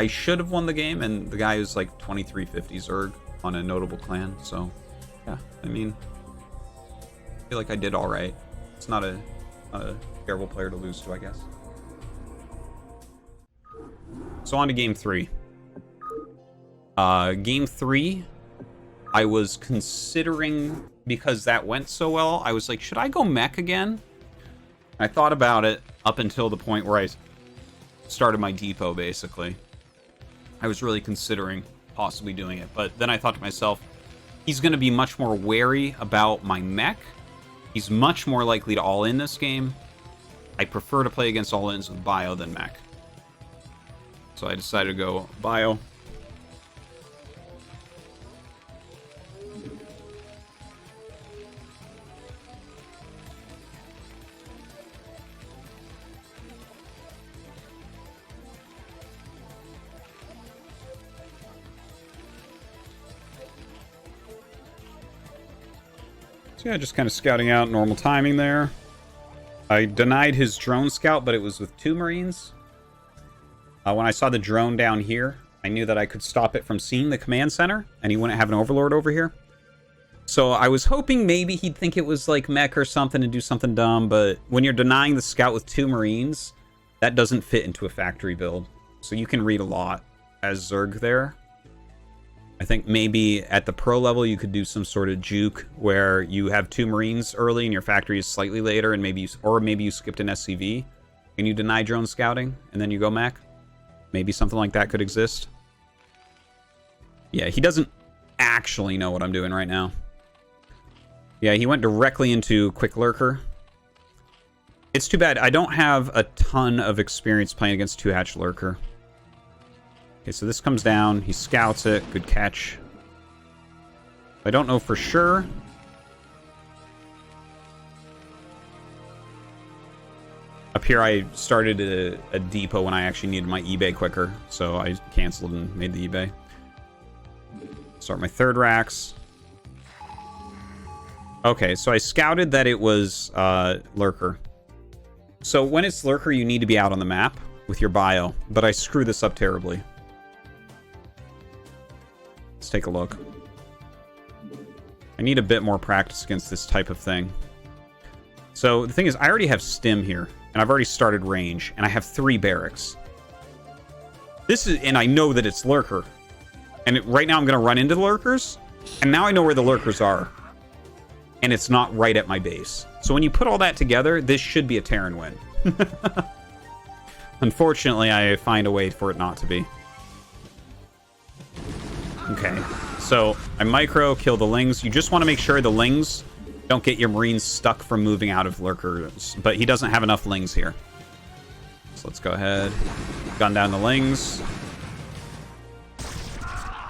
should have won the game, and the guy is like 2350 Zerg on a notable clan, so yeah, I mean, I feel like I did alright. It's not a terrible player to lose to, I guess. So on to game 3. Game 3, I was considering, because that went so well, I was like, should I go mech again? I thought about it up until the point where I started my depot, basically. I was really considering possibly doing it, but then I thought to myself, he's going to be much more wary about my mech. He's much more likely to all-in this game. I prefer to play against all-ins with bio than mech. So I decided to go bio. So yeah, just kind of scouting out, normal timing there. I denied his drone scout, but it was with 2 Marines. When I saw the drone down here, I knew that I could stop it from seeing the command center, and he wouldn't have an overlord over here. So I was hoping maybe he'd think it was like mech or something and do something dumb, but when you're denying the scout with 2 Marines, that doesn't fit into a factory build. So you can read a lot as Zerg there. I think maybe at the pro level you could do some sort of juke where you have 2 Marines early and your factory is slightly later, and maybe you skipped an SCV and you deny drone scouting and then you go mech. Maybe something like that could exist. Yeah, he doesn't actually know what I'm doing right now. Yeah, he went directly into quick lurker. It's too bad. I don't have a ton of experience playing against 2-hatch lurker. Okay, so this comes down. He scouts it. Good catch. I don't know for sure. Up here, I started a depot when I actually needed my eBay quicker, so I canceled and made the eBay. Start my 3rd racks. Okay, so I scouted that it was lurker. So when it's lurker, you need to be out on the map with your bio, but I screw this up terribly. Let's take a look. I need a bit more practice against this type of thing. So the thing is, I already have stim here, and I've already started range, and I have 3 barracks. And I know that it's lurker. And right now I'm going to run into the lurkers, and now I know where the lurkers are. And it's not right at my base. So when you put all that together, this should be a Terran win. Unfortunately, I find a way for it not to be. Okay, so I micro, kill the lings. You just want to make sure the lings don't get your Marines stuck from moving out of lurkers. But he doesn't have enough lings here. So let's go ahead. Gun down the lings.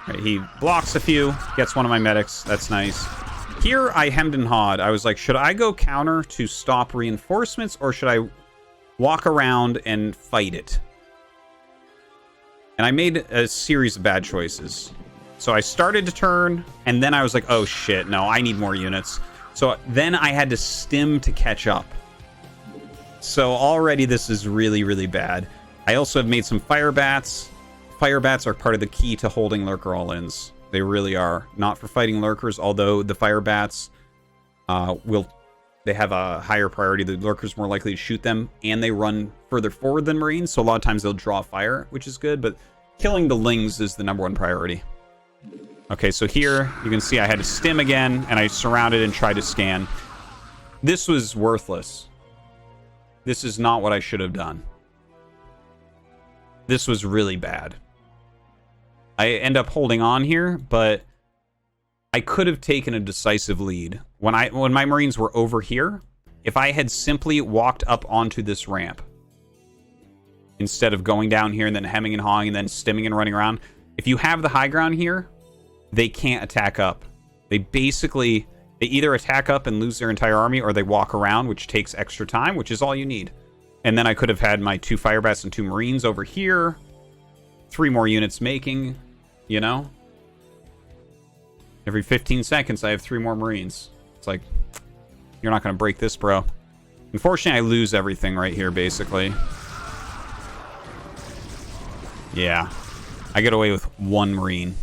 Okay, he blocks a few, gets one of my medics. That's nice. Here, I hemmed and hawed. I was like, should I go counter to stop reinforcements, or should I walk around and fight it? And I made a series of bad choices. So I started to turn, and then I was like, oh shit, no, I need more units. So then I had to stim to catch up. So already this is really, really bad. I also have made some fire bats. Fire bats are part of the key to holding lurker all-ins. They really are. Not for fighting lurkers, although the fire bats they have a higher priority. The lurkers more likely to shoot them, and they run further forward than Marines, so a lot of times they'll draw fire, which is good, but killing the lings is the #1 priority. Okay, so here you can see I had to stim again, and I surrounded and tried to scan. This was worthless. This is not what I should have done. This was really bad. I end up holding on here, but I could have taken a decisive lead. When my Marines were over here, if I had simply walked up onto this ramp, instead of going down here and then hemming and hawing and then stimming and running around, if you have the high ground here, they can't attack up. They They either attack up and lose their entire army, or they walk around, which takes extra time, which is all you need. And then I could have had my 2 Firebats and 2 Marines over here. 3 more units making, you know? Every 15 seconds, I have 3 more Marines. It's like, you're not going to break this, bro. Unfortunately, I lose everything right here, basically. Yeah. I get away with 1 Marine.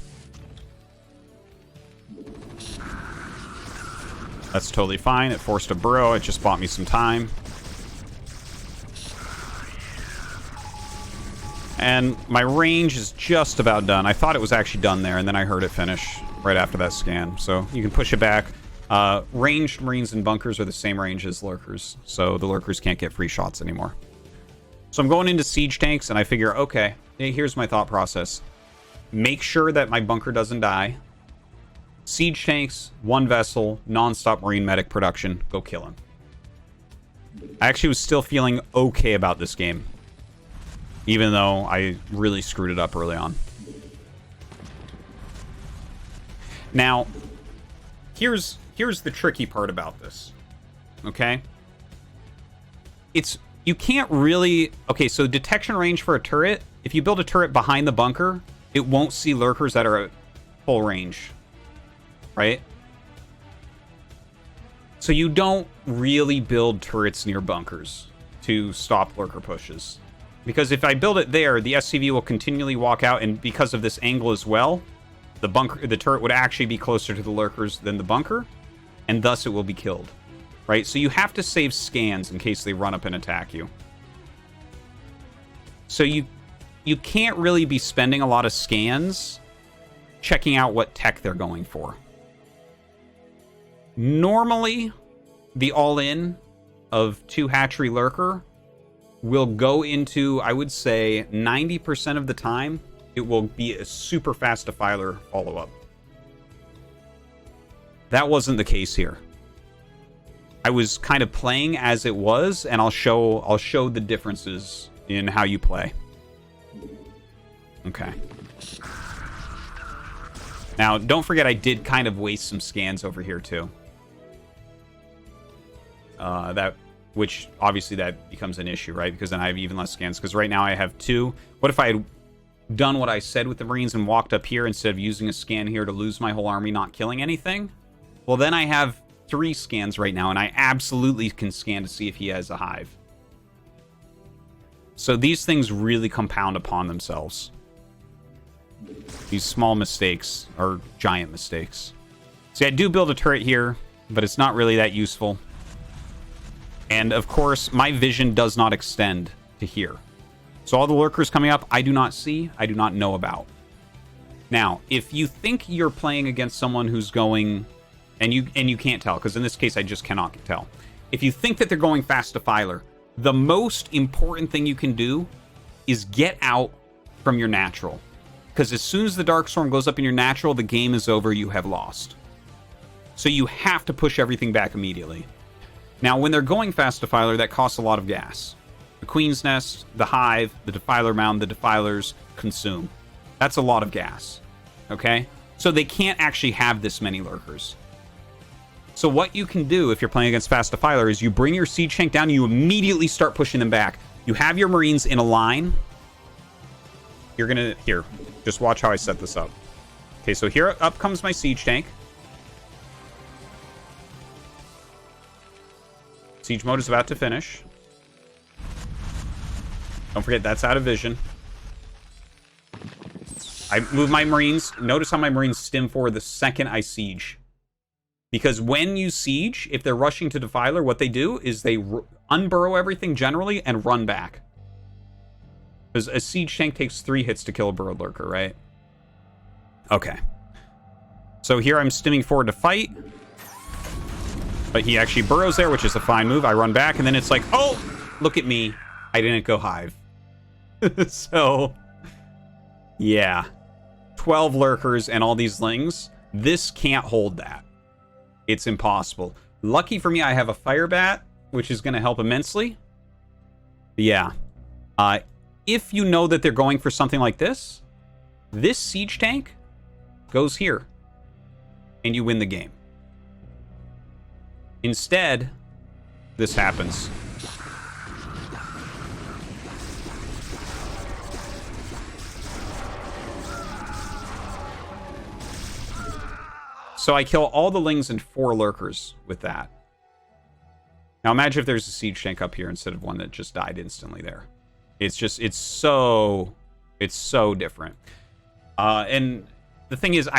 That's totally fine. It forced a burrow. It just bought me some time. And my range is just about done. I thought it was actually done there, and then I heard it finish right after that scan. So you can push it back. Ranged Marines and bunkers are the same range as lurkers, so the lurkers can't get free shots anymore. So I'm going into siege tanks, and I figure, okay, here's my thought process. Make sure that my bunker doesn't die. Siege tanks, 1 vessel, non-stop Marine medic production. Go kill him. I actually was still feeling okay about this game, even though I really screwed it up early on. Now, here's the tricky part about this. Okay? You can't really... Okay, so detection range for a turret, if you build a turret behind the bunker, it won't see lurkers that are at full range. Right? So you don't really build turrets near bunkers to stop lurker pushes. Because if I build it there, the SCV will continually walk out, and because of this angle as well, the turret would actually be closer to the lurkers than the bunker, and thus it will be killed. Right? So you have to save scans in case they run up and attack you. So you can't really be spending a lot of scans checking out what tech they're going for. Normally, the all-in of 2 hatchery lurker will go into, I would say, 90% of the time, it will be a super fast defiler follow-up. That wasn't the case here. I was kind of playing as it was, and I'll show the differences in how you play. Okay. Now, don't forget I did kind of waste some scans over here, too. Which, obviously, that becomes an issue, right? Because then I have even less scans. Because right now I have 2. What if I had done what I said with the Marines and walked up here instead of using a scan here to lose my whole army not killing anything? Well, then I have 3 scans right now, and I absolutely can scan to see if he has a hive. So these things really compound upon themselves. These small mistakes are giant mistakes. See, I do build a turret here, but it's not really that useful. And, of course, my vision does not extend to here. So all the lurkers coming up, I do not see, I do not know about. Now, if you think you're playing against someone who's going... And you can't tell, because in this case, I just cannot tell. If you think that they're going fast defiler, the most important thing you can do is get out from your natural. Because as soon as the Darkstorm goes up in your natural, the game is over, you have lost. So you have to push everything back immediately. Now, when they're going fast defiler, that costs a lot of gas. The Queen's Nest, the Hive, the Defiler Mound, the Defilers consume. That's a lot of gas. Okay? So they can't actually have this many lurkers. So what you can do if you're playing against fast defiler is you bring your siege tank down and you immediately start pushing them back. You have your Marines in a line. You're gonna... Here, just watch how I set this up. Okay, so here up comes my siege tank. Siege mode is about to finish. Don't forget, that's out of vision. I move my Marines. Notice how my Marines stim forward the second I siege. Because when you siege, if they're rushing to Defiler, what they do is they unburrow everything generally and run back. Because a siege tank takes 3 hits to kill a burrowed lurker, right? Okay. So here I'm stimming forward to fight. But he actually burrows there, which is a fine move. I run back, and then it's like, oh, look at me. I didn't go hive. So, yeah. 12 lurkers and all these lings. This can't hold that. It's impossible. Lucky for me, I have a Firebat, which is going to help immensely. But yeah. If you know that they're going for something like this, this siege tank goes here. And you win the game. Instead, this happens. So I kill all the lings and 4 lurkers with that. Now imagine if there's a siege tank up here instead of one that just died instantly there. It's just, it's so different. And the thing is,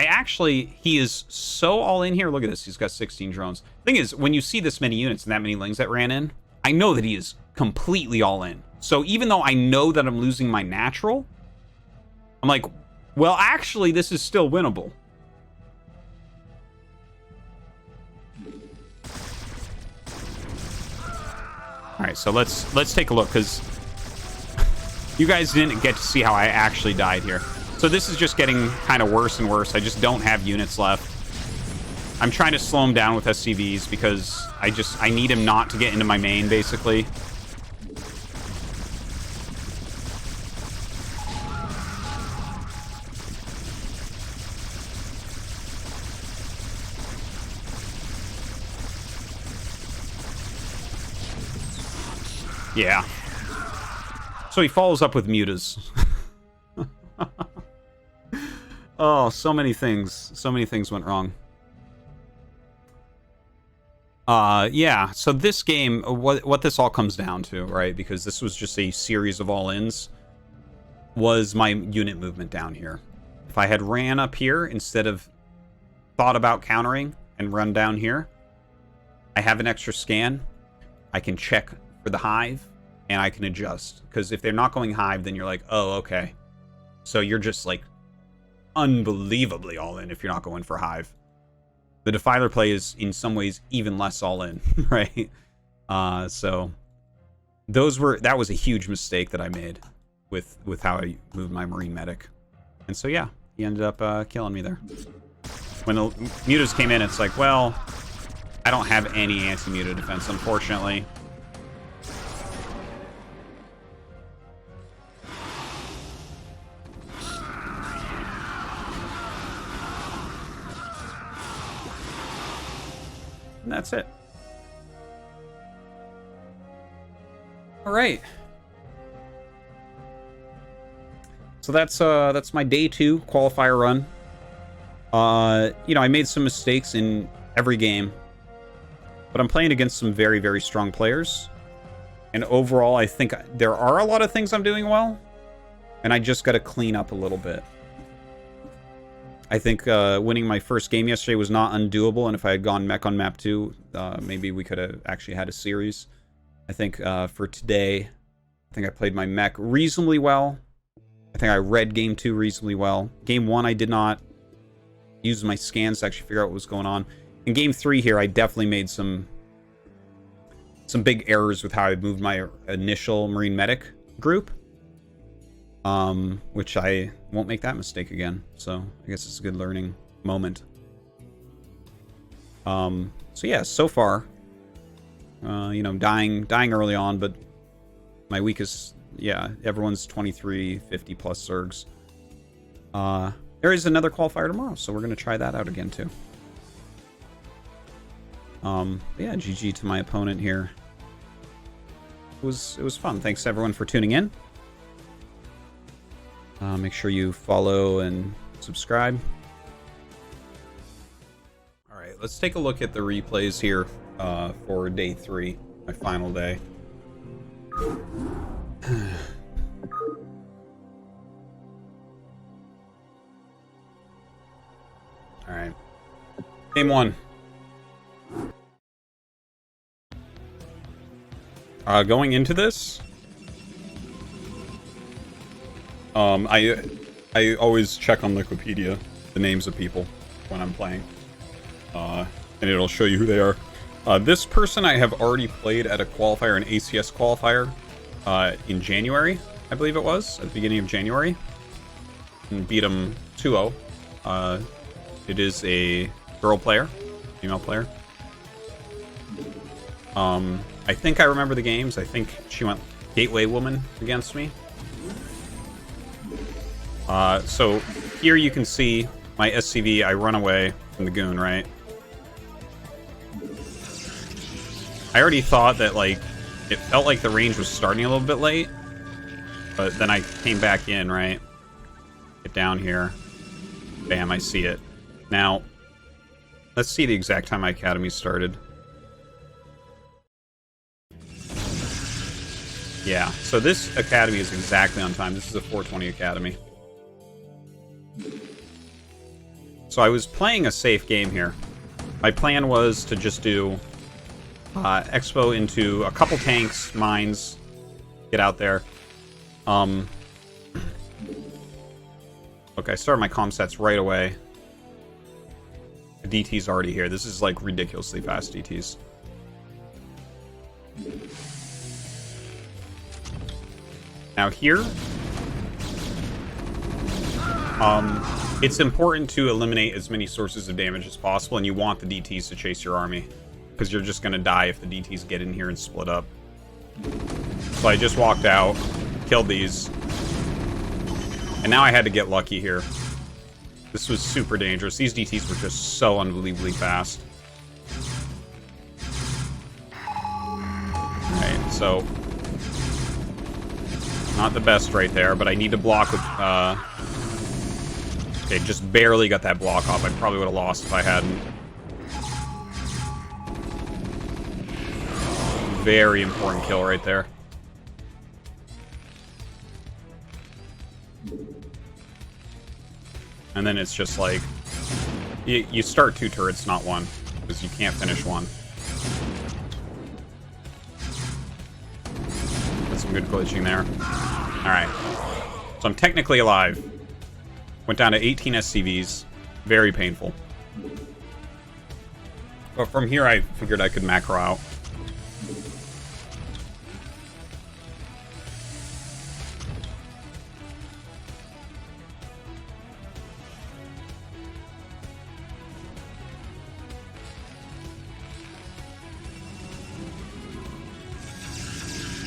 he is so all in here. Look at this. He's got 16 drones. The thing is, when you see this many units and that many lings that ran in, I know that he is completely all in. So even though I know that I'm losing my natural, I'm like, well, actually, this is still winnable. All right, so let's take a look, because you guys didn't get to see how I actually died here. So this is just getting kind of worse and worse. I just don't have units left. I'm trying to slow him down with SCVs because I need him not to get into my main, basically. Yeah. So he follows up with mutas. Oh, so many things. So many things went wrong. Yeah, so this game, what this all comes down to, right, because this was just a series of all-ins, was my unit movement down here. If I had ran up here instead of thought about countering and run down here, I have an extra scan. I can check for the hive, and I can adjust. Because if they're not going hive, then you're like, oh, okay. So you're just, like, unbelievably all-in if you're not going for hive. The Defiler play is, in some ways, even less all-in, right? So that was a huge mistake that I made with how I moved my Marine Medic. And so, yeah, he ended up killing me there. When the mutas came in, it's like, well, I don't have any anti-muta defense, unfortunately. And that's it. All right. So that's my day 2 qualifier run. You know, I made some mistakes in every game, but I'm playing against some very, very strong players. And overall, I think there are a lot of things I'm doing well, and I just got to clean up a little bit. I think winning my first game yesterday was not undoable, and if I had gone mech on map 2, maybe we could have actually had a series. I think for today, I think I played my mech reasonably well. I think I read game 2 reasonably well. Game 1, I did not use my scans to actually figure out what was going on. In game 3 here, I definitely made some big errors with how I moved my initial Marine Medic group. Which I won't make that mistake again. So I guess it's a good learning moment. So yeah, so far, you know, dying early on, but my weakest, yeah, everyone's 23, 50 plus Zergs. There is another qualifier tomorrow, so we're gonna try that out again too. Yeah, GG to my opponent here. It was fun. Thanks everyone for tuning in. Make sure you follow and subscribe. All right, let's take a look at the replays here for day 3, my final day. All right, game 1. Going into this, I always check on Wikipedia the names of people when I'm playing, and it'll show you who they are. This person I have already played at a qualifier, an ACS qualifier, in January, I believe it was, at the beginning of January, and beat him 2-0. It is a girl player, female player. I think I remember the games. I think she went Gateway Woman against me. So here you can see my SCV. I run away from the goon, right? I already thought that, like, it felt like the range was starting a little bit late. But then I came back in, right? Get down here. Bam, I see it. Now, let's see the exact time my academy started. Yeah, so this academy is exactly on time. This is a 4:20 academy. So I was playing a safe game here. My plan was to just do expo into a couple tanks, mines, get out there. Okay, I started my comm sets right away. The DT's already here. This is like ridiculously fast DTs. Now here, it's important to eliminate as many sources of damage as possible, and you want the DTs to chase your army, because you're just going to die if the DTs get in here and split up. So I just walked out, killed these, and now I had to get lucky here. This was super dangerous. These DTs were just so unbelievably fast. Alright, so not the best right there, but I need to block with... Okay, just barely got that block off. I probably would have lost if I hadn't. Very important kill right there. And then it's just like... You start 2 turrets, not 1. Because you can't finish 1. That's some good glitching there. Alright. So I'm technically alive. Went down to 18 SCVs. Very painful. But from here I figured I could macro out.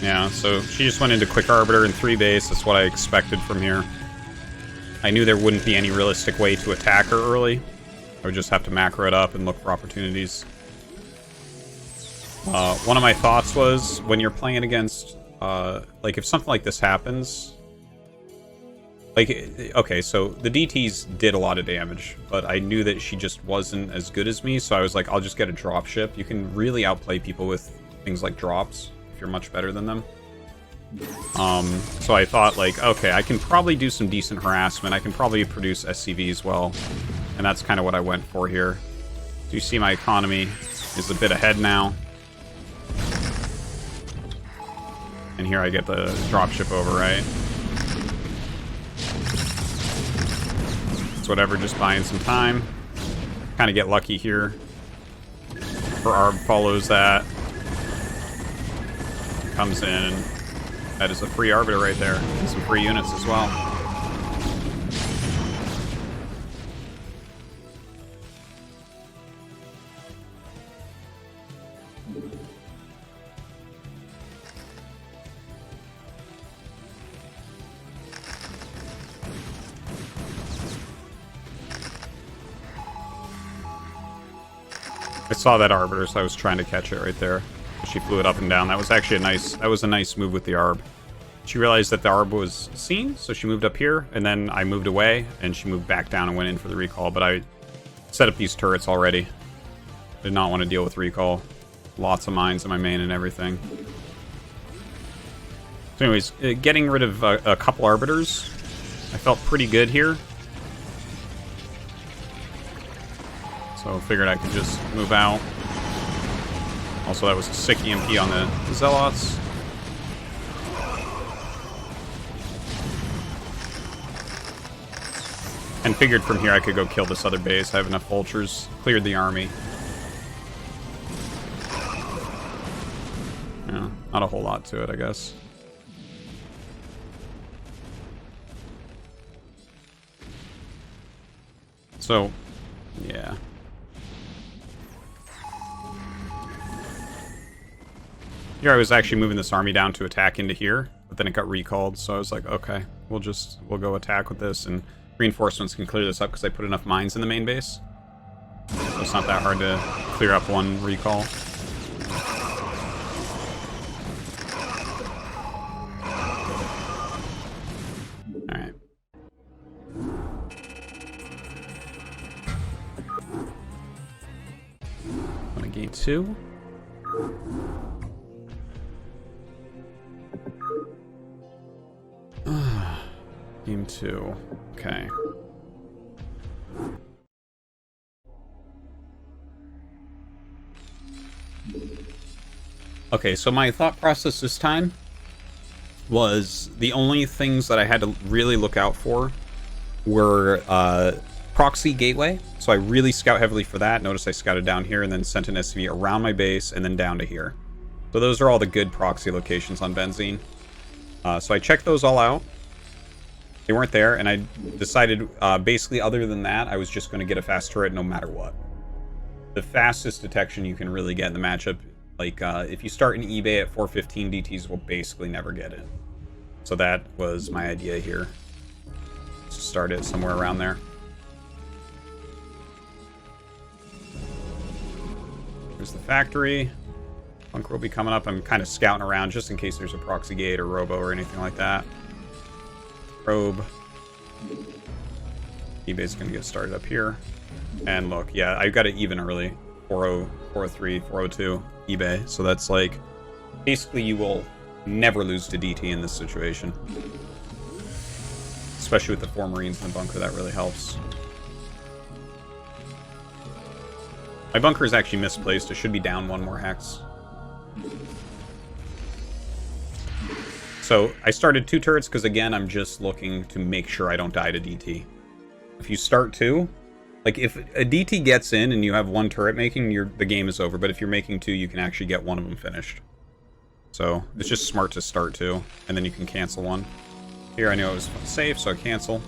Yeah, so she just went into Quick Arbiter and 3 base. That's what I expected from here. I knew there wouldn't be any realistic way to attack her early. I would just have to macro it up and look for opportunities. One of my thoughts was, when you're playing against, like, if something like this happens... Like, okay, so the DTs did a lot of damage, but I knew that she just wasn't as good as me, so I was like, I'll just get a dropship. You can really outplay people with things like drops, if you're much better than them. So I thought, like, okay, I can probably do some decent harassment. I can probably produce SCV as well. And that's kind of what I went for here. So you see my economy is a bit ahead now. And here I get the dropship over, right? It's whatever, just buying some time. Kind of get lucky here. Her ARB follows that. Comes in, and that is a free Arbiter right there. And some free units as well. I saw that Arbiter, so I was trying to catch it right there. She flew it up and down. That was actually a nice move with the ARB. She realized that the ARB was seen, so she moved up here, and then I moved away, and she moved back down and went in for the recall. But I set up these turrets already. Did not want to deal with recall. Lots of mines in my main and everything. So anyways, getting rid of a couple Arbiters, I felt pretty good here. So figured I could just move out. Also, that was a sick EMP on the Zealots. And figured from here I could go kill this other base. I have enough vultures. Cleared the army. Yeah, not a whole lot to it, I guess. So, yeah. Here I was actually moving this army down to attack into here, but then it got recalled, so I was like, okay, we'll go attack with this, and reinforcements can clear this up because I put enough mines in the main base. So it's not that hard to clear up one recall. game 2. Game 2. Okay. Okay, so my thought process this time was the only things that I had to really look out for were proxy gateway. So I really scout heavily for that. Notice I scouted down here and then sent an SCV around my base and then down to here. So those are all the good proxy locations on Benzene. So I checked those all out. They weren't there, and I decided basically other than that, I was just going to get a fast turret no matter what. The fastest detection you can really get in the matchup, like if you start an eBay at 415, DTs will basically never get it. So that was my idea here. Let's start it somewhere around there. Here's the factory. Bunker will be coming up. I'm kind of scouting around just in case there's a proxy gate or robo or anything like that. Probe. eBay's going to get started up here. And look, yeah, I got it even early. 4-0, 4-3, 4-2 eBay. So that's like, basically you will never lose to DT in this situation. Especially with the 4 Marines in the bunker, that really helps. My bunker is actually misplaced. It should be down 1 more hex. So I started 2 turrets because, again, I'm just looking to make sure I don't die to DT. If you start 2, like if a DT gets in and you have 1 turret making, the game is over. But if you're making 2, you can actually get 1 of them finished. So it's just smart to start 2, and then you can cancel 1. Here I knew it was safe, so I cancel.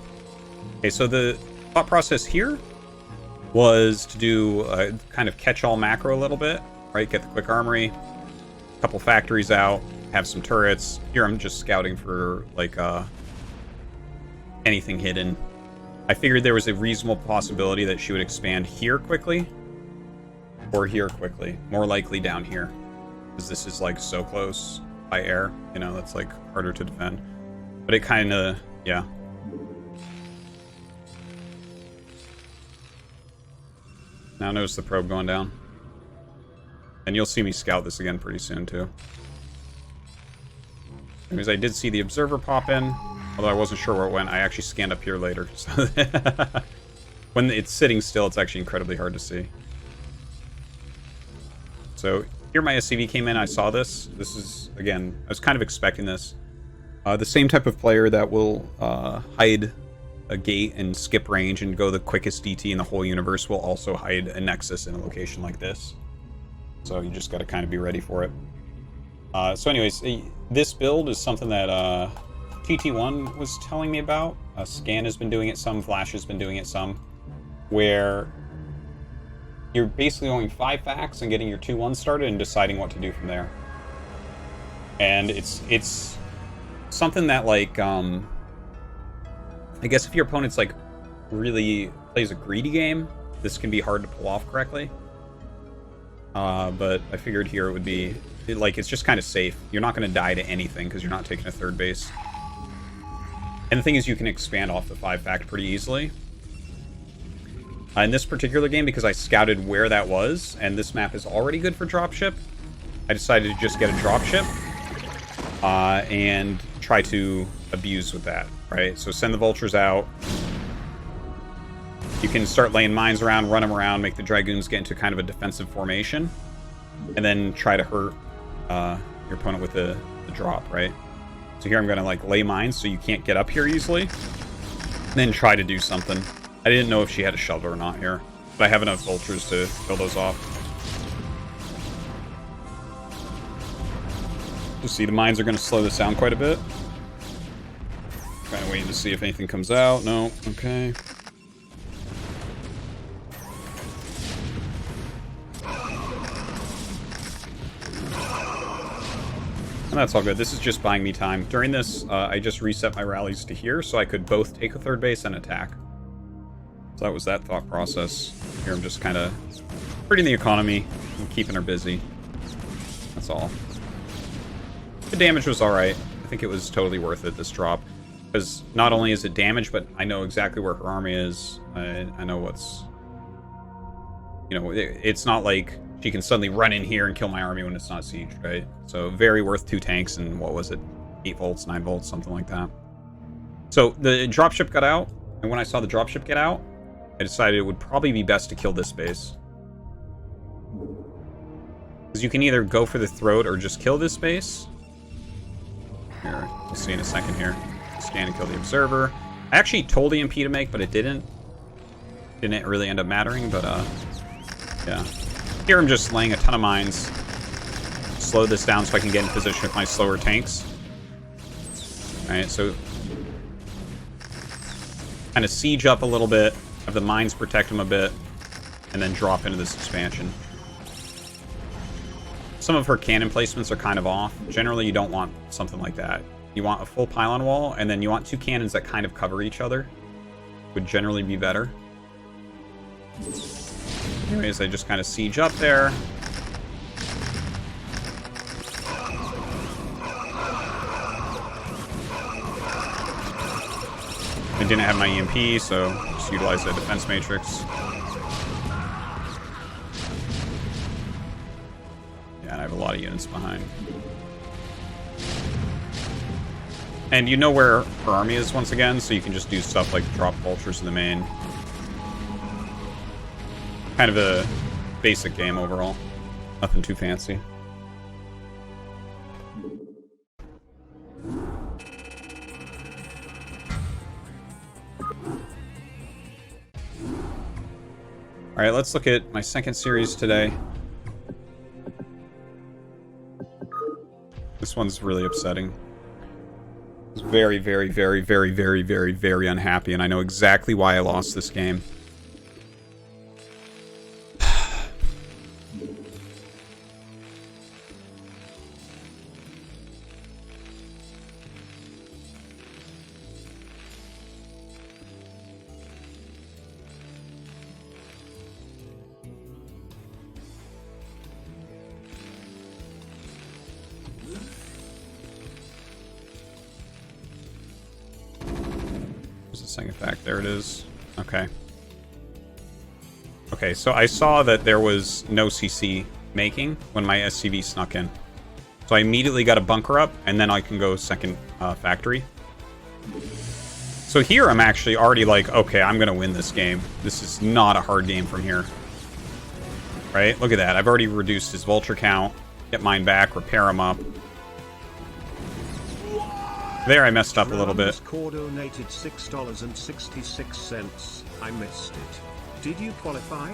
Okay, so the thought process here was to do a kind of catch-all macro a little bit, right? Get the quick armory, a couple factories out, have some turrets. Here I'm just scouting for like anything hidden. I figured there was a reasonable possibility that she would expand here quickly or here quickly. More likely down here, because this is like so close by air, you know, that's like harder to defend. But it kind of, yeah. Now notice the probe going down. And you'll see me scout this again pretty soon too. Anyways, I did see the observer pop in, although I wasn't sure where it went. I actually scanned up here later. So when it's sitting still, it's actually incredibly hard to see. So here my SCV came in, I saw this. This is, again, I was kind of expecting this. The same type of player that will hide a gate and skip range and go the quickest DT in the whole universe will also hide a Nexus in a location like this. So you just got to kind of be ready for it. So anyways, this build is something that TT1 was telling me about. Scan has been doing it some, Flash has been doing it some, where you're basically going 5 facts and getting your 2-1 started and deciding what to do from there. And it's something that, like, I guess if your opponent's like really plays a greedy game, this can be hard to pull off correctly. But I figured here it would be like, it's just kind of safe. You're not going to die to anything because you're not taking a 3rd base. And the thing is, you can expand off the 5 fact pretty easily. In this particular game, because I scouted where that was, and this map is already good for dropship, I decided to just get a dropship and try to abuse with that, right? So send the vultures out. You can start laying mines around, run them around, make the dragoons get into kind of a defensive formation, and then try to hurt your opponent with the drop, right? So here I'm going to like lay mines so you can't get up here easily, and then try to do something. I didn't know if she had a shovel or not here, but I have enough vultures to kill those off. You see the mines are going to slow this down quite a bit. Kind of waiting to see if anything comes out. No, okay. And that's all good. This is just buying me time. During this, I just reset my rallies to here so I could both take a 3rd base and attack. So that was that thought process. Here I'm just kind of hurting the economy and keeping her busy. That's all. The damage was alright. I think it was totally worth it, this drop. Because not only is it damage, but I know exactly where her army is. I know what's... You know, it's not like she can suddenly run in here and kill my army when it's not sieged, right? So very worth 2 tanks and what was it? 8 volts, 9 volts, something like that. So the dropship got out, and when I saw the dropship get out, I decided it would probably be best to kill this base. Because you can either go for the throat or just kill this base. Here, we'll see in a second here. Scan and kill the observer. I actually told EMP to make, but it didn't. Didn't really end up mattering, but yeah. Here I'm just laying a ton of mines. Slow this down so I can get in position with my slower tanks. Alright, so kind of siege up a little bit, have the mines protect them a bit, and then drop into this expansion. Some of her cannon placements are kind of off. Generally, you don't want something like that. You want a full pylon wall, and then you want 2 cannons that kind of cover each other. Would generally be better. Anyways, I just kind of siege up there. I didn't have my EMP, so just utilize the defense matrix. Yeah, and I have a lot of units behind. And you know where her army is once again, so you can just do stuff like drop vultures in the main. Kind of a basic game overall. Nothing too fancy. Alright, let's look at my second series today. This one's really upsetting. I was very, very, very, very, very, very, very unhappy, and I know exactly why I lost this game. Second fact, there it is. Okay. Okay, so I saw that there was no CC making when my SCV snuck in. So I immediately got a bunker up, and then I can go second factory. So here I'm actually already like, okay, I'm going to win this game. This is not a hard game from here. Right? Look at that. I've already reduced his vulture count. Get mine back, repair him up. There, I messed up a little bit. Donated $6.66. I missed it. Did you qualify?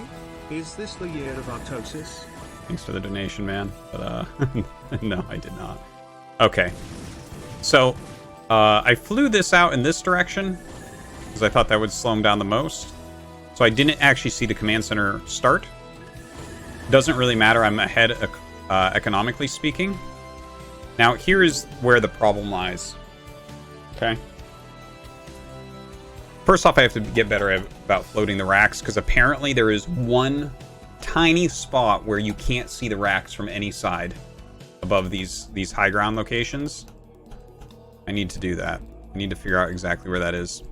Is this the year of Artosis? Thanks for the donation, man. But, no, I did not. Okay. So, I flew this out in this direction, because I thought that would slow him down the most. So I didn't actually see the command center start. Doesn't really matter. I'm ahead, economically speaking. Now, here is where the problem lies. Okay. First off, I have to get better about floating the racks, because apparently there is one tiny spot where you can't see the racks from any side above these high ground locations. I need to do that. I need to figure out exactly where that is.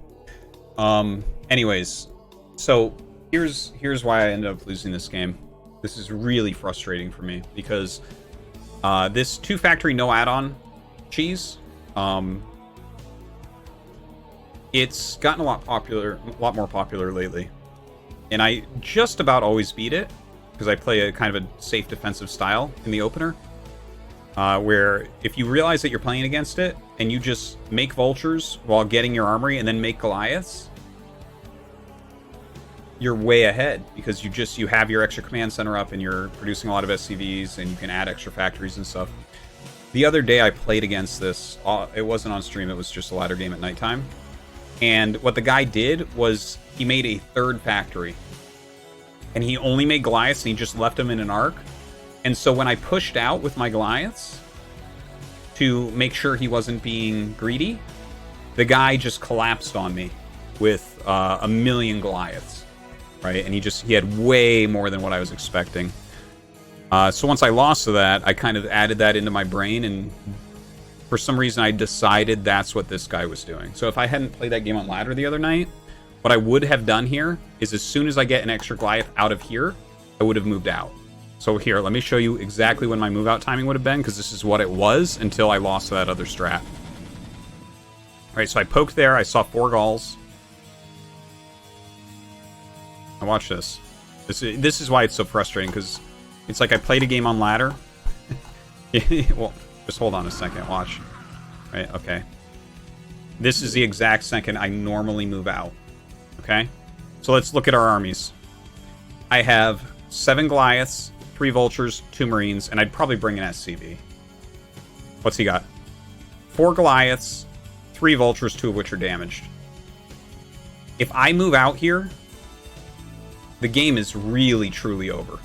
Anyways, so here's why I ended up losing this game. This is really frustrating for me, because this 2 factory no add-on cheese, it's gotten a lot more popular lately, and I just about always beat it because I play a kind of a safe defensive style in the opener, where if you realize that you're playing against it and you just make vultures while getting your armory and then make Goliaths, you're way ahead, because you have your extra command center up and you're producing a lot of SCVs and you can add extra factories and stuff. The other day I played against this. It wasn't on stream, it was just a ladder game at nighttime. And what the guy did was he made a 3rd factory. And he only made Goliaths, and he just left them in an arc. And so when I pushed out with my Goliaths to make sure he wasn't being greedy, the guy just collapsed on me with 1,000,000 Goliaths. Right? And he had way more than what I was expecting. So once I lost to that, I kind of added that into my brain, and for some reason, I decided that's what this guy was doing. So if I hadn't played that game on ladder the other night, what I would have done here is as soon as I get an extra Goliath out of here, I would have moved out. So here, let me show you exactly when my move out timing would have been, because this is what it was until I lost that other strat. Alright, so I poked there, I saw 4 Gauls. Now watch this. This is why it's so frustrating, because it's like I played a game on ladder. Well, just hold on a second, watch. Right, okay. This is the exact second I normally move out. Okay? So let's look at our armies. I have 7 Goliaths, 3 Vultures, 2 Marines, and I'd probably bring an SCV. What's he got? 4 Goliaths, 3 Vultures, 2 of which are damaged. If I move out here, the game is really, truly over.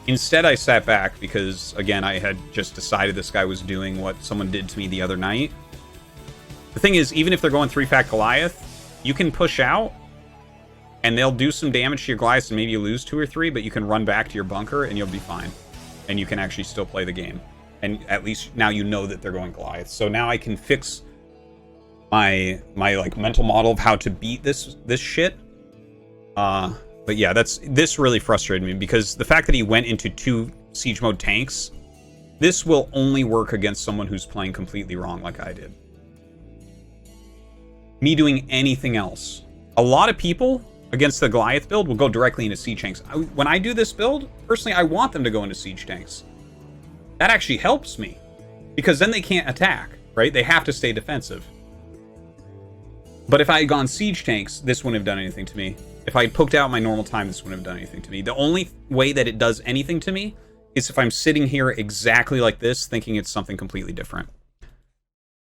Instead, I sat back because, again, I had just decided this guy was doing what someone did to me the other night. The thing is, even if they're going 3-fact Goliath, you can push out, and they'll do some damage to your Goliaths, and maybe you lose 2 or 3, but you can run back to your bunker, and you'll be fine. And you can actually still play the game. And at least now you know that they're going Goliath. So now I can fix my like mental model of how to beat this shit. But yeah, this really frustrated me, because the fact that he went into 2 siege mode tanks, this will only work against someone who's playing completely wrong like I did. Me doing anything else. A lot of people against the Goliath build will go directly into siege tanks. When I do this build, personally, I want them to go into siege tanks. That actually helps me, because then they can't attack, right? They have to stay defensive. But if I had gone siege tanks, this wouldn't have done anything to me. If I had poked out my normal time, this wouldn't have done anything to me. The only way that it does anything to me is if I'm sitting here exactly like this, thinking it's something completely different.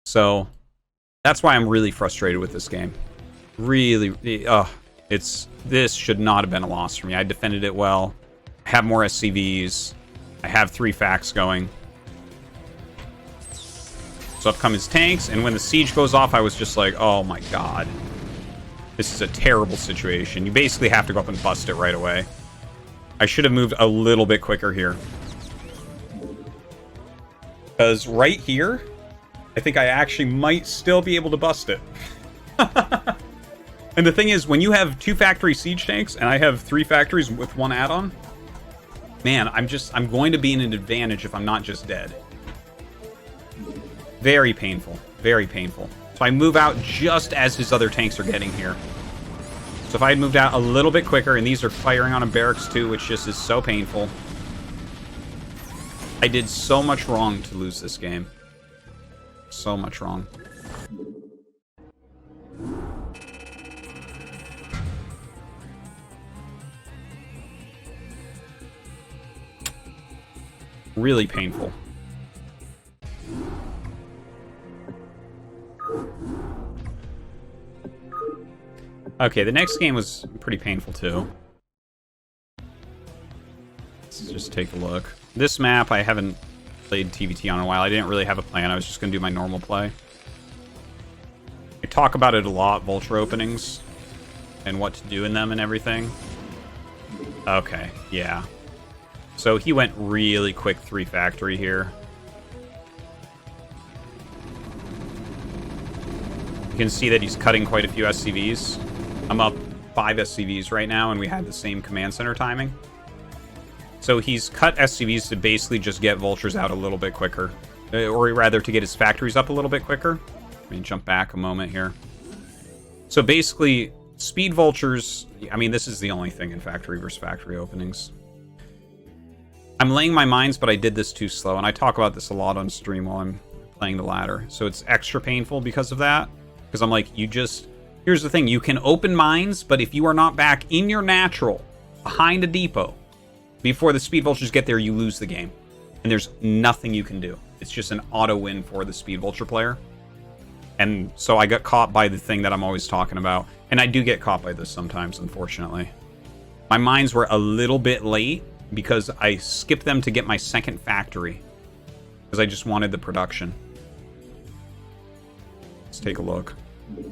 So that's why I'm really frustrated with this game. Really, this should not have been a loss for me. I defended it well. I have more SCVs. I have 3 facts going. So up come his tanks, and when the siege goes off, I was just like, oh my god. This is a terrible situation. You basically have to go up and bust it right away. I should have moved a little bit quicker here. Because right here, I think I actually might still be able to bust it. And the thing is, when you have 2 factory siege tanks, and I have 3 factories with 1 add-on, man, I'm going to be in an advantage if I'm not just dead. Very painful. Very painful. So I move out just as his other tanks are getting here. So if I had moved out a little bit quicker, and these are firing on a barracks too, which just is so painful. I did so much wrong to lose this game. So much wrong. Really painful. Okay, the next game was pretty painful too. Let's just take a look. This map, I haven't played TVT on a while. I didn't really have a plan. I was just going to do my normal play. I talk about it a lot, Vulture openings, and what to do in them and everything. Okay, yeah. So he went really quick 3 factory here. You can see that he's cutting quite a few SCVs. I'm up 5 SCVs right now, and we had the same command center timing. So he's cut SCVs to basically just get Vultures out a little bit quicker. Or rather, to get his factories up a little bit quicker. Let me jump back a moment here. So basically, speed Vultures... I mean, this is the only thing in factory versus factory openings. I'm laying my mines, but I did this too slow. And I talk about this a lot on stream while I'm playing the ladder. So it's extra painful because of that. Because I'm like, you just... Here's the thing, you can open mines, but if you are not back in your natural, behind a depot, before the speed vultures get there, you lose the game. And there's nothing you can do. It's just an auto win for the speed vulture player. And so I got caught by the thing that I'm always talking about. And I do get caught by this sometimes, unfortunately. My mines were a little bit late because I skipped them to get my second factory. Because I just wanted the production. Let's take a look.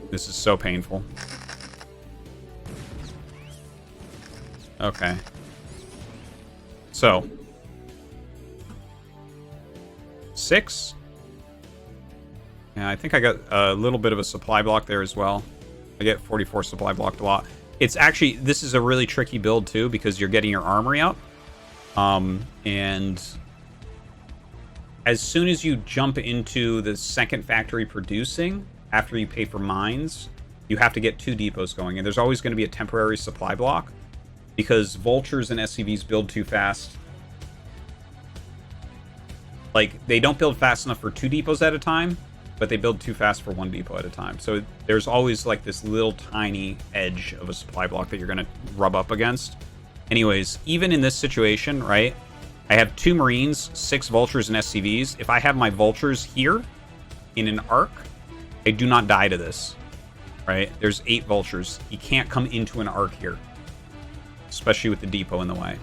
This is so painful. Okay. So. 6. Yeah, I think I got a little bit of a supply block there as well. I get 44 supply blocked a lot. It's actually, this is a really tricky build too, because you're getting your armory up. And as soon as you jump into the second factory producing, after you pay for mines, you have to get 2 depots going. And there's always going to be a temporary supply block, because vultures and SCVs build too fast. Like, they don't build fast enough for 2 depots at a time, but they build too fast for 1 depot at a time. So there's always like this little tiny edge of a supply block that you're going to rub up against. Anyways, even in this situation, right, I have 2 Marines, 6 Vultures, and SCVs. If I have my Vultures here in an arc, I do not die to this, right? There's 8 Vultures. You can't come into an arc here, especially with the depot in the way.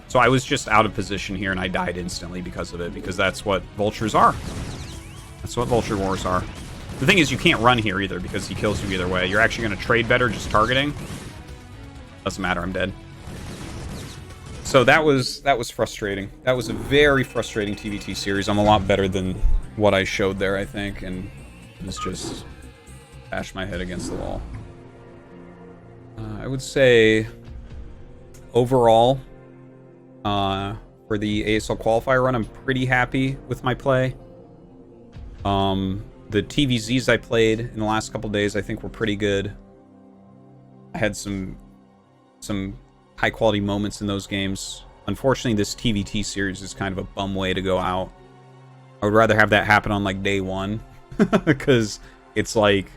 So I was just out of position here, and I died instantly because of it, because that's what Vultures are. That's what Vulture Wars are. The thing is, you can't run here either, because he kills you either way. You're actually going to trade better just targeting. Doesn't matter, I'm dead. So that was frustrating. That was a very frustrating TVT series. I'm a lot better than what I showed there, I think, and it's just bash my head against the wall. I would say overall, for the ASL qualifier run, I'm pretty happy with my play. The TVZs I played in the last couple days, I think were pretty good. I had some high quality moments in those games. Unfortunately, this TVT series is kind of a bum way to go out. I would rather have that happen on like day 1, because it's like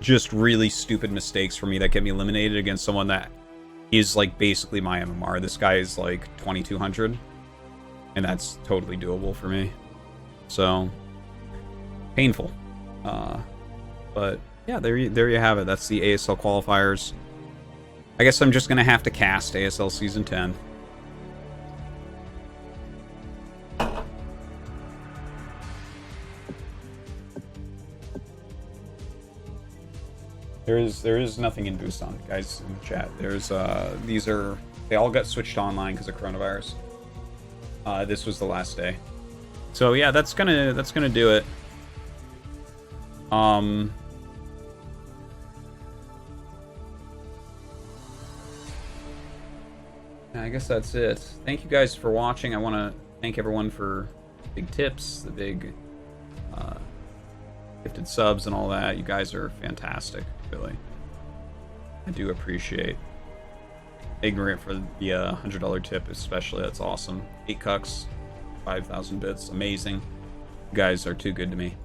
just really stupid mistakes for me that get me eliminated against someone that is like basically my MMR. This guy is like 2200, and that's totally doable for me. So painful. But yeah, there you have it. That's the ASL qualifiers. I guess I'm just gonna have to cast ASL Season 10. There is nothing in boost on, guys, in the chat. There's they all got switched online because of coronavirus. This was the last day. So yeah, that's gonna do it. I guess that's it. Thank you guys for watching. I want to thank everyone for big tips, the big gifted subs and all that. You guys are fantastic, really. I do appreciate Ignorant for the $100 tip, especially. That's awesome. 8 cucks, 5,000 bits, amazing. You guys are too good to me.